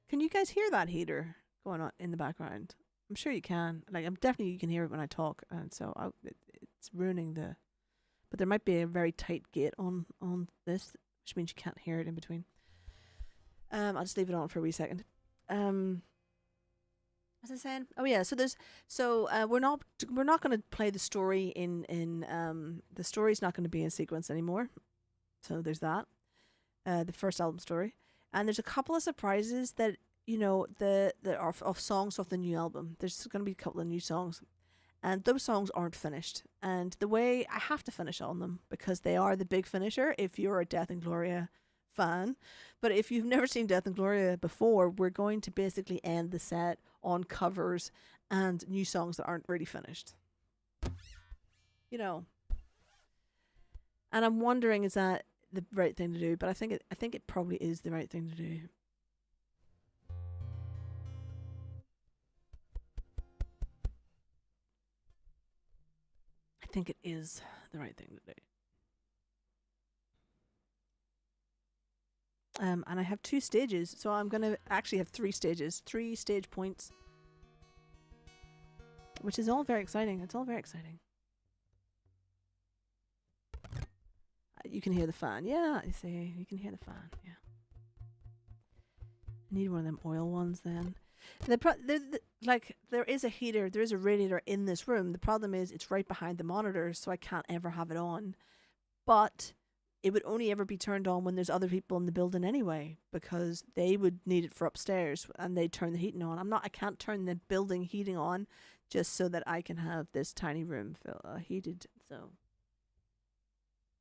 Can you guys hear that heater going on in the background? I'm sure you can. Like, you can hear it when I talk, and so it's ruining the. But there might be a very tight gate on this, which means you can't hear it in between. I'll just leave it on for a wee second. What was I saying? Oh yeah, we're not going to play the story in the story's not going to be in sequence anymore. So there's that. The first album story. And there's a couple of surprises that that are of songs off the new album. There's going to be a couple of new songs, and those songs aren't finished. And the way I have to finish on them because they are the big finisher if you're a Death and Gloria fan. But if you've never seen Death and Gloria before, we're going to basically end the set on covers and new songs that aren't really finished. And I'm wondering, is that the right thing to do? But I think it probably is the right thing to do. I think it is the right thing to do. And I have 2 stages, so I'm going to actually have 3 stages, 3 stage points, which is all very exciting. It's all very exciting. You can hear the fan. Yeah, you see, you can hear the fan. Yeah. I need one of them oil ones then. There is a heater, there is a radiator in this room. The problem is it's right behind the monitor, so I can't ever have it on. But it would only ever be turned on when there's other people in the building anyway, because they would need it for upstairs and they'd turn the heating on. I can't turn the building heating on just so that I can have this tiny room heated. So,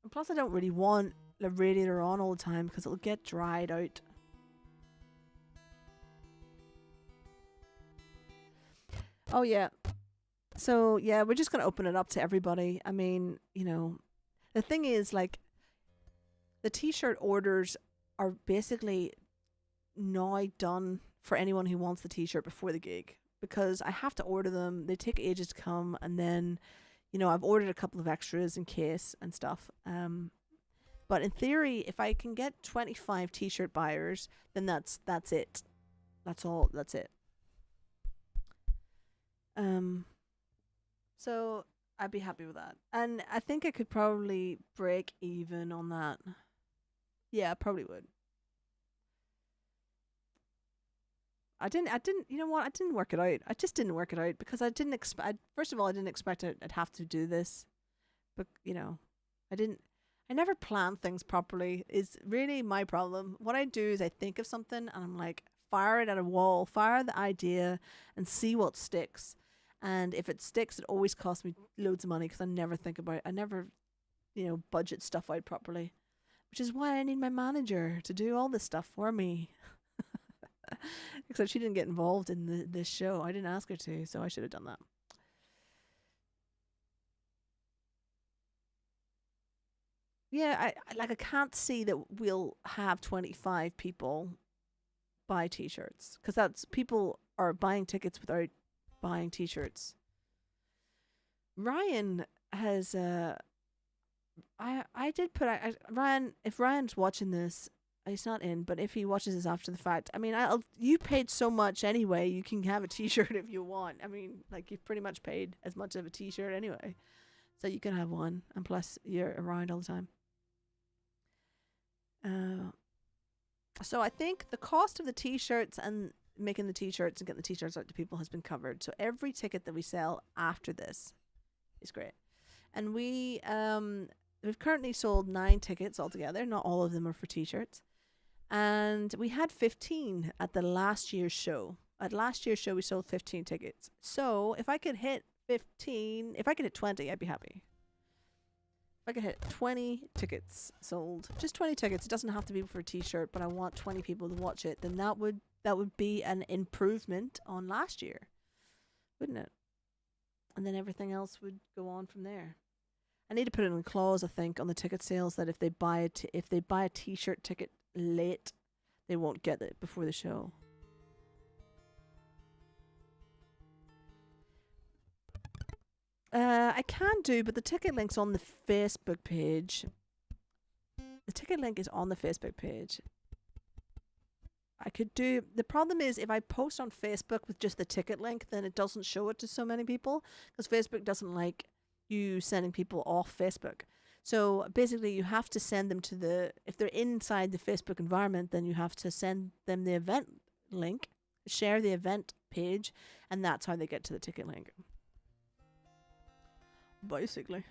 and plus I don't really want the radiator on all the time because it'll get dried out. Oh yeah. So yeah, we're just gonna open it up to everybody. I mean, the thing is, like, the t-shirt orders are basically now done for anyone who wants the t-shirt before the gig, because I have to order them. They take ages to come, and then, I've ordered a couple of extras in case and stuff. But in theory, if I can get 25 t-shirt buyers, then that's it. That's all. That's it. So I'd be happy with that. And I think I could probably break even on that. Yeah, I probably would. You know what? I didn't work it out. I just didn't work it out because I didn't expect, first of all, I didn't expect I'd have to do this. But, I didn't, I never plan things properly, is really my problem. What I do is I think of something and I'm like, fire it at a wall, fire the idea and see what sticks. And if it sticks, it always costs me loads of money because I never, budget stuff out properly, which is why I need my manager to do all this stuff for me. Except she didn't get involved in this show. I didn't ask her to, so I should have done that. Yeah, I can't see that we'll have 25 people buy t-shirts because that's people are buying tickets without buying t-shirts. Ryan has I did put Ryan, if Ryan's watching this, he's not in, but if he watches this after the fact, I mean, you paid so much anyway, you can have a t-shirt if you want. I mean, like you've pretty much paid as much of a t-shirt anyway. So you can have one, and plus you're around all the time. Uh, so I think the cost of the t-shirts and making the t-shirts and getting the t-shirts out to people has been covered. So every ticket that we sell after this is great. And we've currently sold 9 tickets altogether. Not all of them are for t-shirts. And we had 15 at the last year's show. At last year's show, we sold 15 tickets. So if I could hit 15, if I could hit 20, I'd be happy. If I could hit 20 tickets sold, just 20 tickets, it doesn't have to be for a t-shirt, but I want 20 people to watch it, then that would be an improvement on last year, wouldn't it? And then everything else would go on from there. I need to put in a clause, I think, on the ticket sales that if they buy a t-shirt ticket late, they won't get it before the show. I can do, but the ticket link's on the Facebook page. The ticket link is on the Facebook page. I could do. The problem is if I post on Facebook with just the ticket link, then it doesn't show it to so many people because Facebook doesn't like you sending people off Facebook. So basically, you have to send them to if they're inside the Facebook environment, then you have to send them the event link, share the event page, and that's how they get to the ticket link. Basically.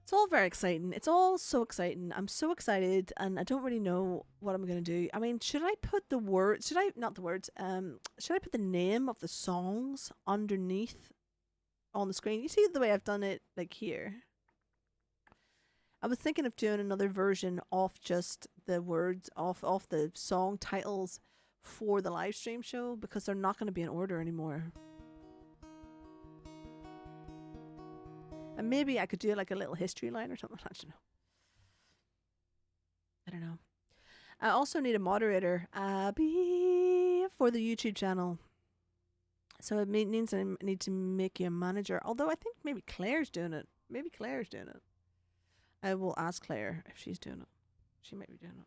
It's all very exciting. It's all so exciting. I'm so excited and I don't really know what I'm going to do. I mean, should I put the words, should I, not the words, should I put the name of the songs underneath on the screen? You see the way I've done it, like here? I was thinking of doing another version of just the words, off the song titles for the live stream show because they're not going to be in order anymore. And maybe I could do like a little history line or something. I don't know. I also need a moderator for the YouTube channel. So it means I need to make you a manager. Although I think maybe Claire's doing it. I will ask Claire if she's doing it. She might be doing it.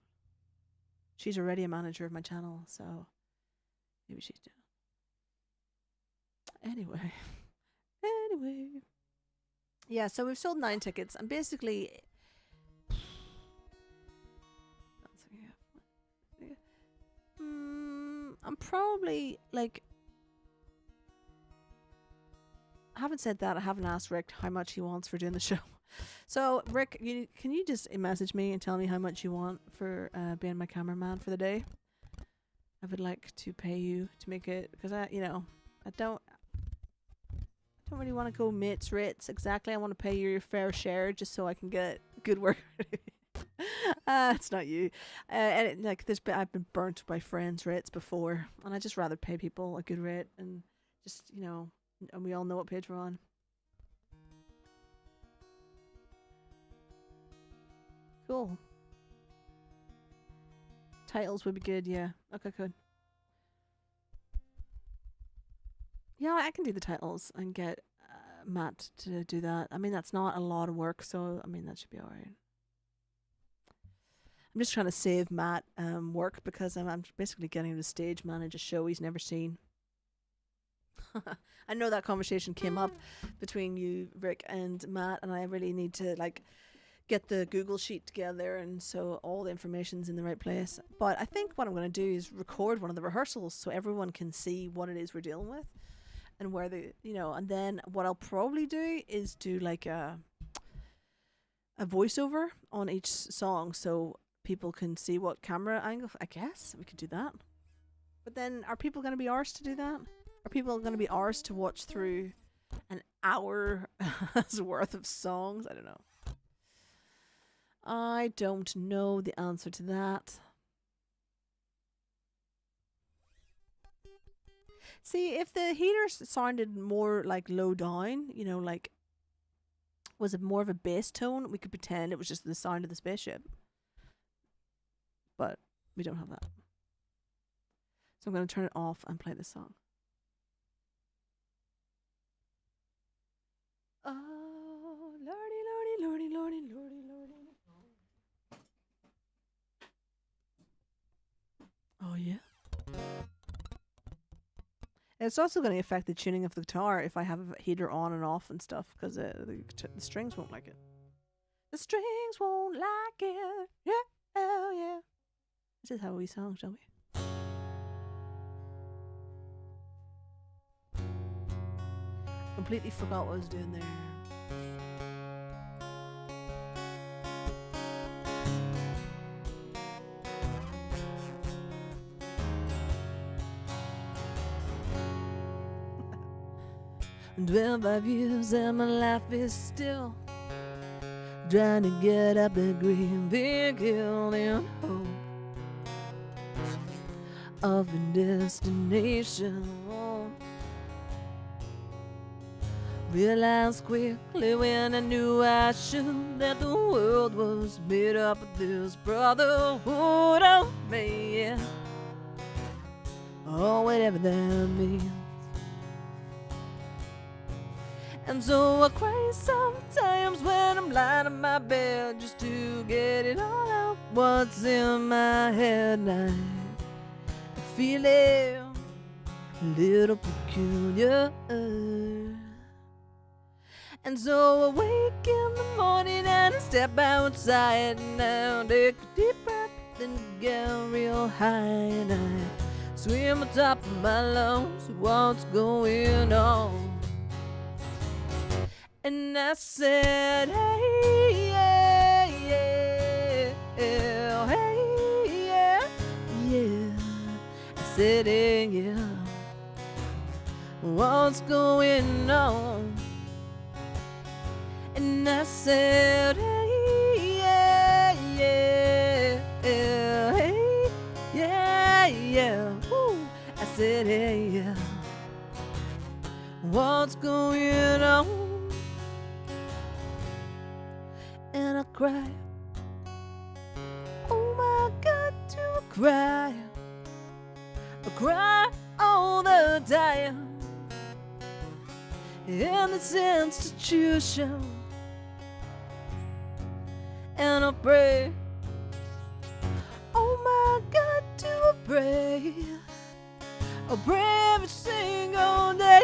She's already a manager of my channel, so maybe she's doing it. Anyway. Yeah, so we've sold 9 tickets, and basically, I'm probably like, I haven't said that. I haven't asked Rick how much he wants for doing the show. So Rick, can you just message me and tell me how much you want for being my cameraman for the day? I would like to pay you to make it because I don't really want to go mates rates exactly. I want to pay you your fair share just so I can get good work. It's not you. And I've been burnt by friends rates before, and I just rather pay people a good rate and just and we all know what page we're on. Cool. Titles would be good, yeah. Okay, good. Yeah, I can do the titles and get Matt to do that. I mean, that's not a lot of work, so I mean that should be alright. I'm just trying to save Matt work because I'm basically getting him to stage manage a show he's never seen. I know that conversation came up between you, Rick, and Matt, and I really need to like get the Google sheet together, and so all the information's in the right place. But I think what I'm going to do is record one of the rehearsals so everyone can see what it is we're dealing with and where the, you know, and then what I'll probably do is do like a voiceover on each song so people can see what camera angle. I guess we could do that. But then are people going to be arsed to do that? Are people going to be arsed to watch through an hour's worth of songs? I don't know. I don't know the answer to that. See, if the heater sounded more like low down, you know, like, was it more of a bass tone? We could pretend it was just the sound of the spaceship. But we don't have that. So I'm going to turn it off and play the song. Oh, lordy, lordy, lordy, lordy, lordy, lordy. Oh, yeah. It's also going to affect the tuning of the guitar if I have a heater on and off and stuff, because the strings won't like it. The strings won't like it. Yeah, oh yeah. This is how we sing, shall we? Completely forgot what I was doing there. And 12 years and my life is still trying to get up the green big hill in hope of a destination. Realized quickly when I knew I should that the world was made up of this brotherhood of man, or whatever that means. And so I cry sometimes when I'm lying in my bed just to get it all out what's in my head. I feel it a little peculiar. And so I wake in the morning and I step outside and I take a deep breath and get real high, and I swim on top of my lungs, what's going on? And I said, hey, yeah, yeah, yeah, hey, yeah, yeah. I said, hey, yeah, what's going on? And I said, hey, yeah, yeah, yeah, hey, yeah, yeah. Woo. I said, hey, yeah, what's going on? And I cry, oh my God, do I cry? I cry all the time in this institution. And I pray, oh my God, do I pray? I pray every single day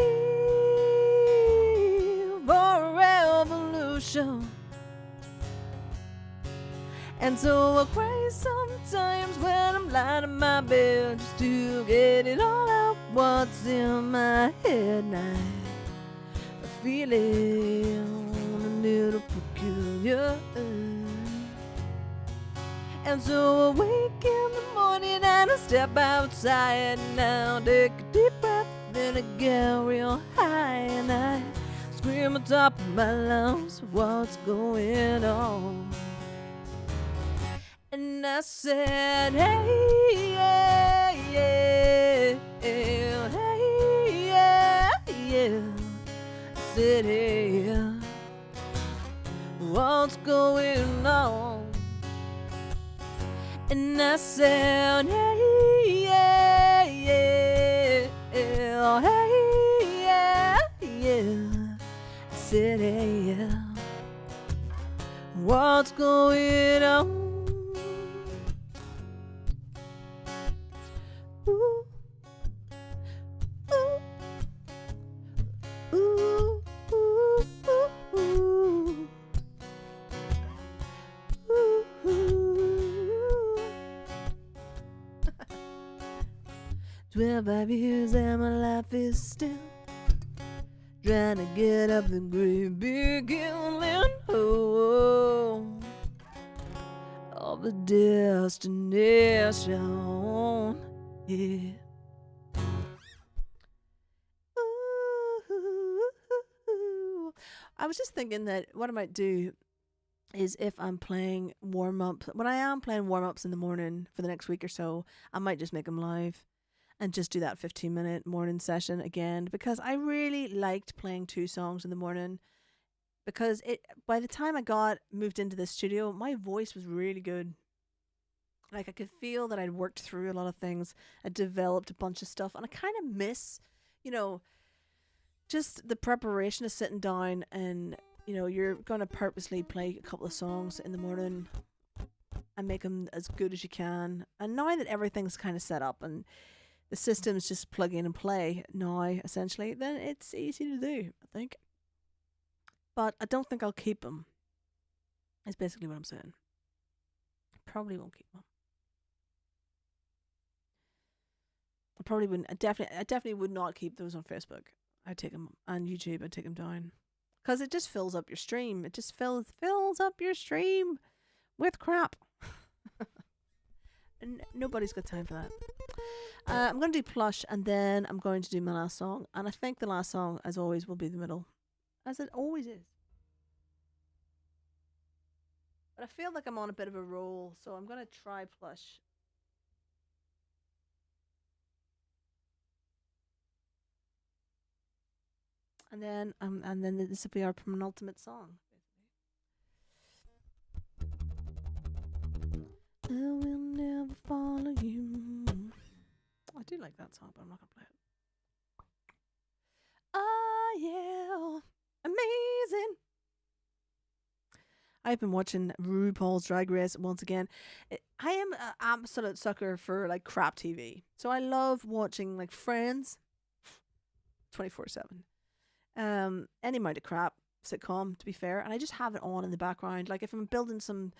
for a revolution. And so I cry sometimes when I'm lying in my bed just to get it all out what's in my head. I feel it a little peculiar. And so I wake in the morning and I step outside and I'll take a deep breath, then I get real high and I scream on top of my lungs, what's going on? And I said, hey, yeah, yeah, yeah, hey, yeah, yeah. I said, hey, yeah, what's going on? And I said, hey, yeah, yeah, yeah, hey, yeah, yeah. I said, hey, yeah, what's going on? Ooh, ooh, 25 years and my life is still trying to get up the great big hill and oh, of a destination. Yeah. Ooh. I was just thinking that what I might do is if I'm playing warm up, when I am playing warm ups in the morning for the next week or so, I might just make them live and just do that 15-minute morning session again because I really liked playing two songs in the morning because it by the time I got moved into the studio, my voice was really good. Like I could feel that I'd worked through a lot of things, I developed a bunch of stuff, and I kind of miss, you know, just the preparation of sitting down and you're gonna purposely play a couple of songs in the morning and make them as good as you can. And now that everything's kind of set up and the system's just plug in and play now, essentially, then it's easy to do, I think. But I don't think I'll keep them. Is basically what I'm saying. Probably won't keep them. I probably wouldn't. I definitely would not keep those on Facebook. I'd take them on YouTube. I'd take them down because it just fills up your stream. It just fills up your stream with crap. And nobody's got time for that. I'm going to do Plush and then I'm going to do my last song. And I think the last song, as always, will be the middle. As it always is. But I feel like I'm on a bit of a roll, so I'm going to try Plush. And then this will be our penultimate song. I will never follow you. I do like that song, but I'm not gonna play it. Oh yeah, amazing. I've been watching RuPaul's Drag Race once again. I am an absolute sucker for like crap TV, so I love watching like Friends, 24/7. Any amount of crap sitcom, to be fair, and I just have it on in the background. Like if I'm building some,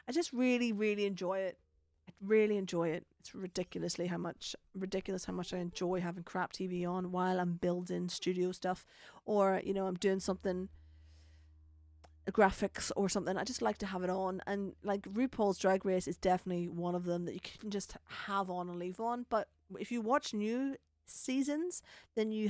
I just really, really enjoy it. I really enjoy it. It's ridiculous how much I enjoy having crap TV on while I'm building studio stuff, or I'm doing something, graphics or something. I just like to have it on, and like RuPaul's Drag Race is definitely one of them that you can just have on and leave on. But if you watch new seasons, then you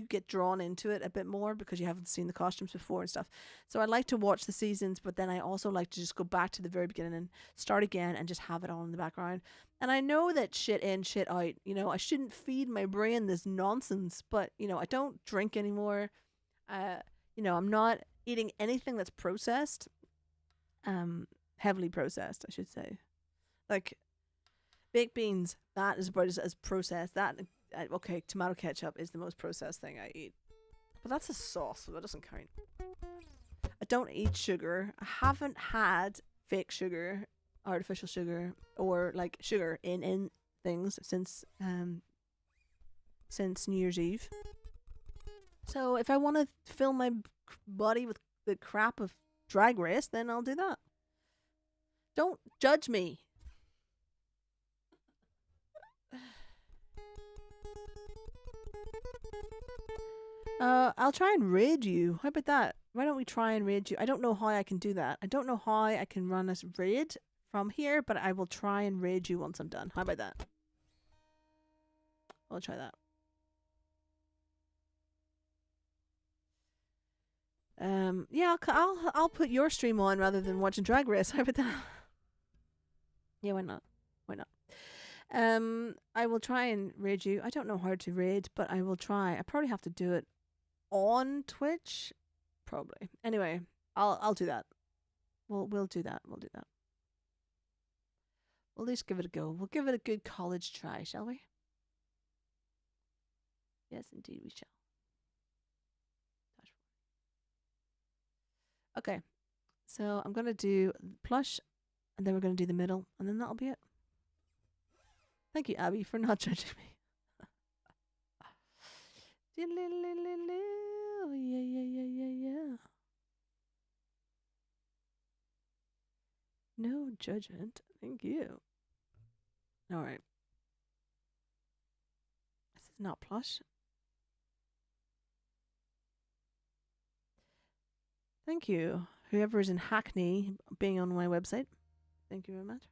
get drawn into it a bit more because you haven't seen the costumes before and stuff. So I like to watch the seasons, but then I also like to just go back to the very beginning and start again and just have it on in the background. And I know that shit in, shit out, I shouldn't feed my brain this nonsense, but I don't drink anymore. I'm not eating anything that's processed, heavily processed, I should say. Like baked beans, that is about as processed. That okay, tomato ketchup is the most processed thing I eat, but that's a sauce, so that doesn't count. I don't eat sugar. I haven't had fake sugar, artificial sugar, or like sugar in things since New Year's Eve. So if I want to fill my body with the crap of Drag Race, then I'll do that. Don't judge me. I'll try and raid you. How about that? Why don't we try and raid you? I don't know how I can do that. I don't know how I can run a raid from here, but I will try and raid you once I'm done. How about that? I'll try that. Yeah, I'll put your stream on rather than watching Drag Race. How about that? Yeah, why not? Why not? I will try and raid you. I don't know how to raid, but I will try. I probably have to do it on Twitch, probably. Anyway, I'll do that. We'll do that. We'll do that. We'll at least give it a go. We'll give it a good college try, shall we? Yes, indeed, we shall. Okay, so I'm gonna do Plush, and then we're gonna do the middle, and then that'll be it. Thank you, Abby, for not judging me. Yeah. No judgment. Thank you. All right. It's not plush. Thank you. Whoever is in Hackney being on my website. Thank you very much.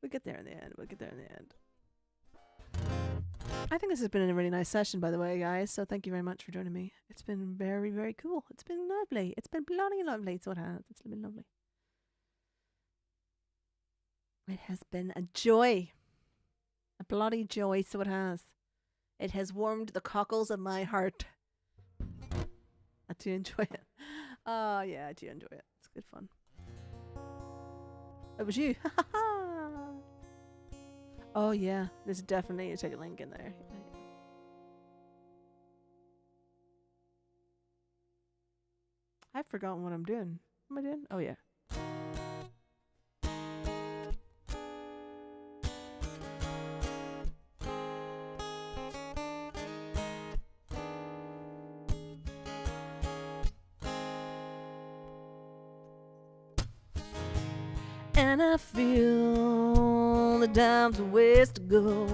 We'll get there in the end. We'll get there in the end. I think this has been a really nice session, by the way, guys. So thank you very much for joining me. It's been very, very cool. It's been lovely. It's been bloody lovely. So it has. It's been lovely. It has been a joy. A bloody joy. So it has. It has warmed the cockles of my heart. I do enjoy it. Oh, yeah, I do enjoy it. It's good fun. It was you. Oh, yeah. There's definitely a ticket link in there. I've forgotten what I'm doing. What am I doing? Oh, yeah. And I feel the time's a ways to go.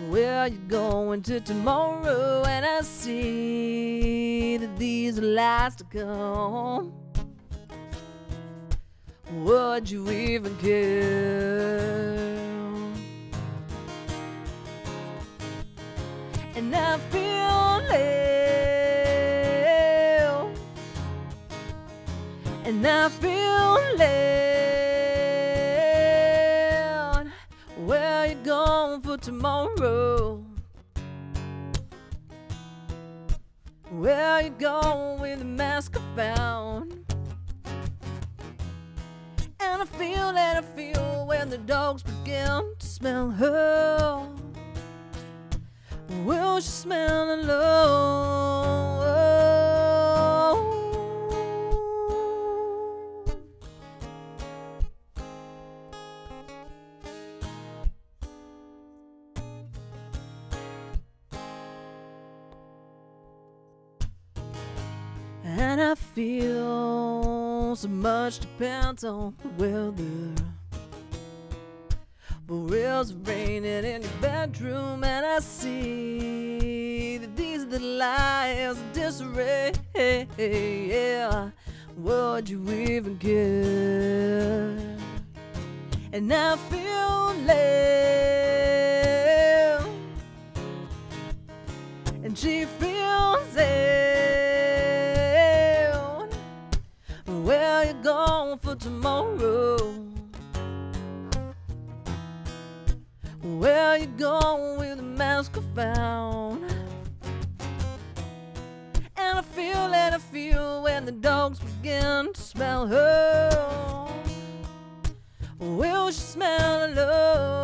Where you going to tomorrow? And I see that these are last to come. Would you even care? And I feel ill, and I feel late. Where you going for tomorrow? Where you going with the mask I found? And I feel when the dogs begin to smell her. Will she smell alone? And I feel so much depends on the weather. But it's raining in your bedroom, and I see that these are the lies of disarray. Yeah, would you even care? And I feel lame, and she feels ill. Where you going for tomorrow? Where you going with the mask I found? And I feel when the dogs begin to smell her. Will she smell alone?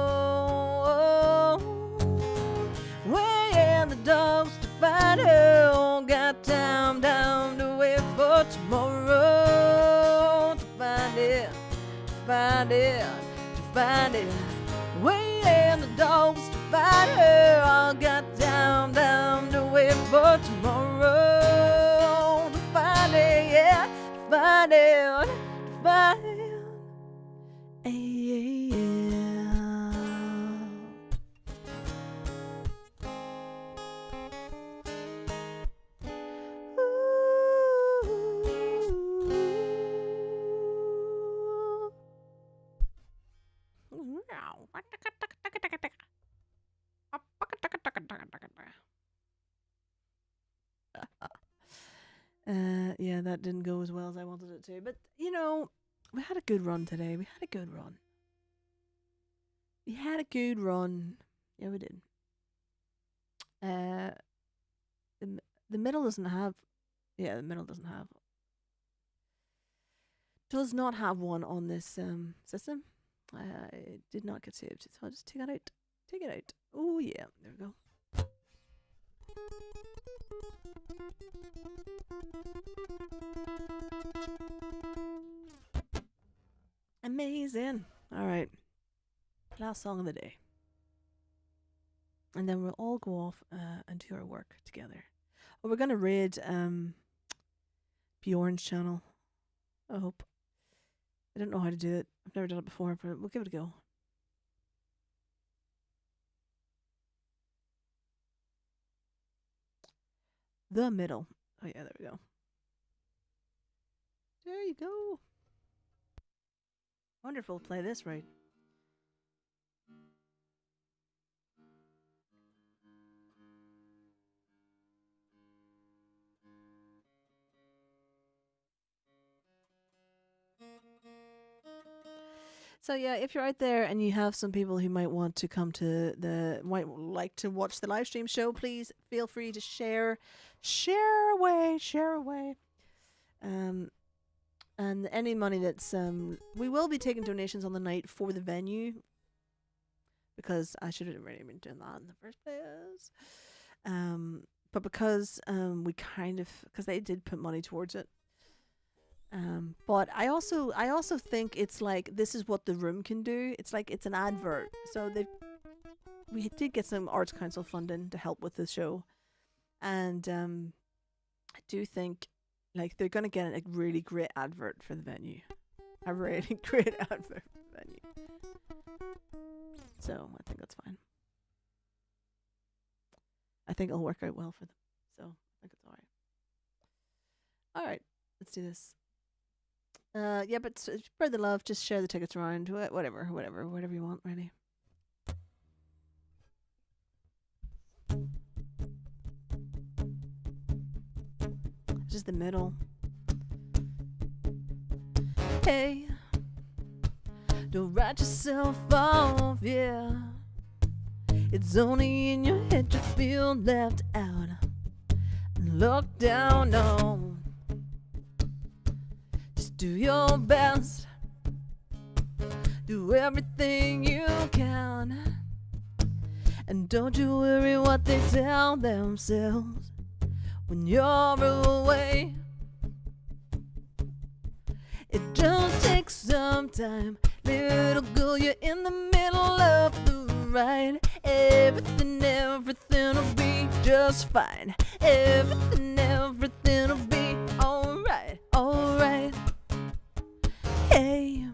When the dogs to find her, got time to wait for tomorrow to find it, to find it, to find it. Waiting the dogs to find her. I got down to wait for tomorrow to find it, yeah, to find it, to find it, yeah. Yeah, that didn't go as well as I wanted it to. But, you know, we had a good run today. We had a good run. We had a good run. Yeah, we did. The middle doesn't have... Yeah, the middle doesn't have... Does not have one on this system. It did not get saved. So I'll just take it out. Take it out. Oh, yeah. There we go. Amazing. All right. Last song of the day. And then we'll all go off and do our work together. Well, we're gonna raid Bjorn's channel. I hope. I don't know how to do it. I've never done it before, but we'll give it a go. The middle. Oh yeah, there we go. There you go. Wonderful. Play this right. So yeah, if you're out there and you have some people who might want to come to might like to watch the live stream show, please feel free to share away. And any money that's we will be taking donations on the night for the venue, because I should have already been doing that in the first place. But because we because they did put money towards it. But I also think it's like, this is what the room can do. It's like, it's an advert. So we did get some Arts Council funding to help with the show. And I do think like they're going to get a really great advert for the venue. A really great advert for the venue. So I think that's fine. I think it'll work out well for them. So I think it's alright. Alright, let's do this. Yeah, but spread the love. Just share the tickets around. Whatever you want, really. Just the middle. Hey, don't write yourself off, yeah. It's only in your head you feel left out and looked down on. Do your best, do everything you can, and don't you worry what they tell themselves when you're away. It just takes some time, little girl, you're in the middle of the ride. Everything'll be just fine. Everything'll be alright, alright. Hey,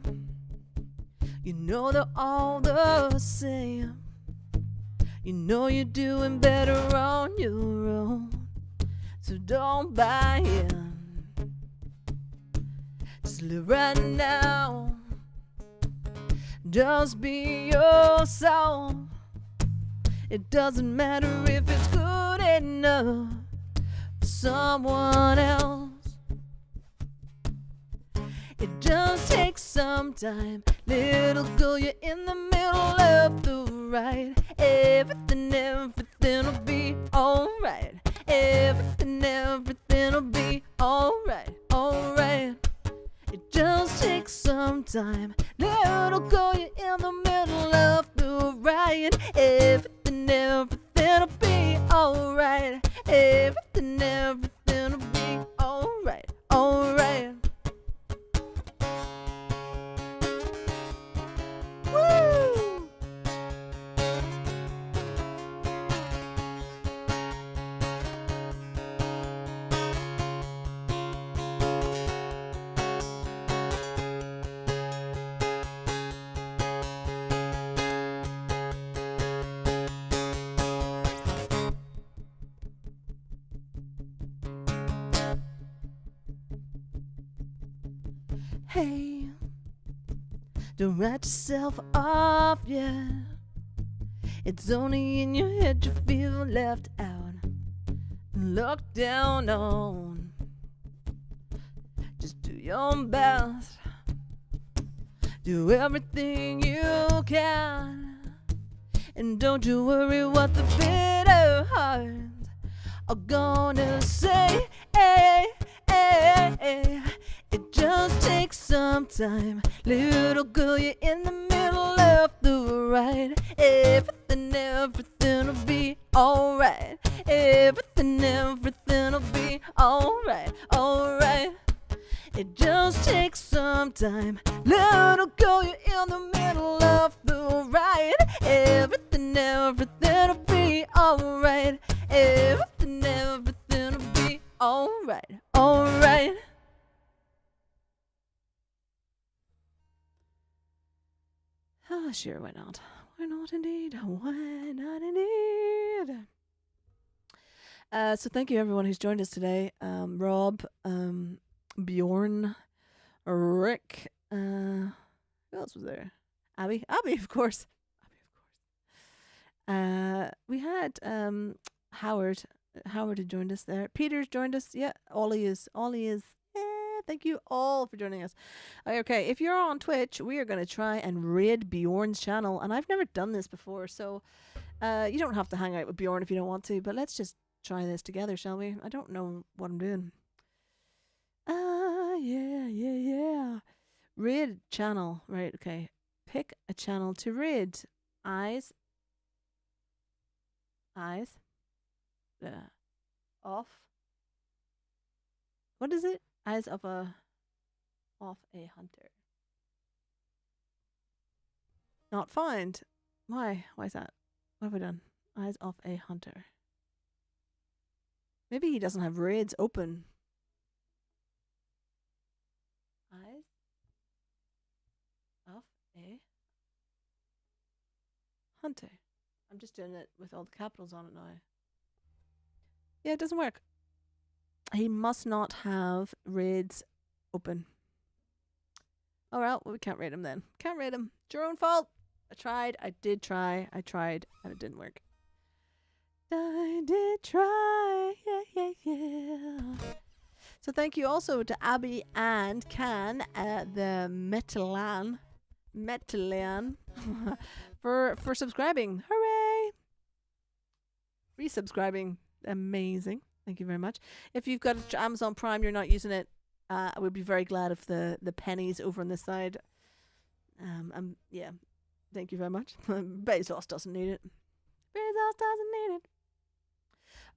you know they're all the same. You know you're doing better on your own, so don't buy in. Just live right now. Just be yourself. It doesn't matter if it's good enough for someone else. It just takes some time, little girl, you're in the middle of the ride. Everything'll be alright. Everything'll be alright, alright. It just takes some time, little girl, you're in the middle of the ride. Everything'll be alright. Everything'll be alright, alright. Woo! Hey, don't write yourself off, yeah. It's only in your head you feel left out and looked down on. Just do your best, do everything you can, and don't you worry what the bitter hearts are gonna say. Hey, hey, hey. It just takes some time, little girl, you're in the middle of the ride. Everything'll be alright. Everything'll be alright, alright. It just takes some time, little girl, you're in the middle of the ride. Everything'll be alright. Everything'll Sure, why not? Why not indeed? Why not indeed? So thank you everyone who's joined us today. Rob, Bjorn, Rick, who else was there? Abby, of course. We had Howard. Howard had joined us there. Peter's joined us. Yeah, Ollie is. Thank you all for joining us. Okay, if you're on Twitch, we are going to try and raid Bjorn's channel, and I've never done this before, so you don't have to hang out with Bjorn if you don't want to, but let's just try this together, shall we? I don't know what I'm doing. Yeah. Raid channel. Right, okay. Pick a channel to raid. Eyes. Off. What is it? Eyes of a... Off a hunter. Not find. Why? Why is that? What have I done? Eyes of a hunter. Maybe he doesn't have raids open. Eyes of a hunter. I'm just doing it with all the capitals on it now. Yeah, it doesn't work. He must not have raids open. Oh well, we can't raid him then. Can't raid him. It's your own fault. I tried, and it didn't work. I did try, yeah. So thank you also to Abby and Can, the Metalan, for subscribing. Hooray! Resubscribing. Amazing. Thank you very much. If you've got Amazon Prime, you're not using it, I would be very glad if the pennies over on this side. Yeah. Thank you very much. Bezos doesn't need it. Bezos doesn't need it.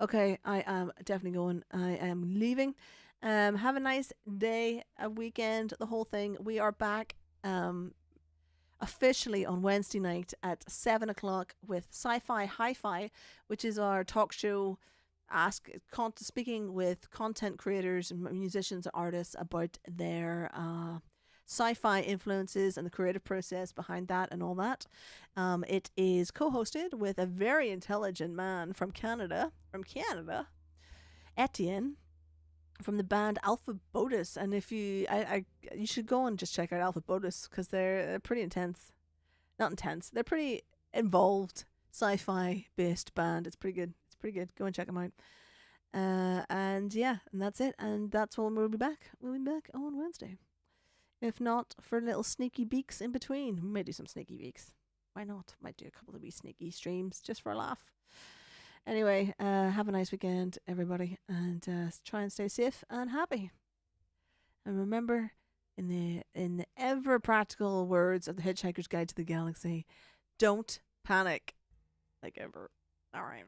Okay, I am definitely going. I am leaving. Have a nice day, a weekend, the whole thing. We are back officially on Wednesday night at 7 o'clock with Sci-Fi Hi-Fi, which is our talk show speaking with content creators and musicians and artists about their sci-fi influences and the creative process behind that and all that. It is co-hosted with a very intelligent man from Canada, Etienne, from the band Alpha Botus. And if you should go and just check out Alpha Botus because they're pretty intense. Not intense. They're pretty involved sci-fi based band. It's pretty good. Go and check them out. And that's it. And that's when we'll be back. We'll be back on Wednesday. If not, for little sneaky beaks in between. We might do some sneaky beaks. Why not? Might do a couple of wee sneaky streams just for a laugh. Anyway, have a nice weekend, everybody. And try and stay safe and happy. And remember, in the ever practical words of the Hitchhiker's Guide to the Galaxy, don't panic. Like ever. All right.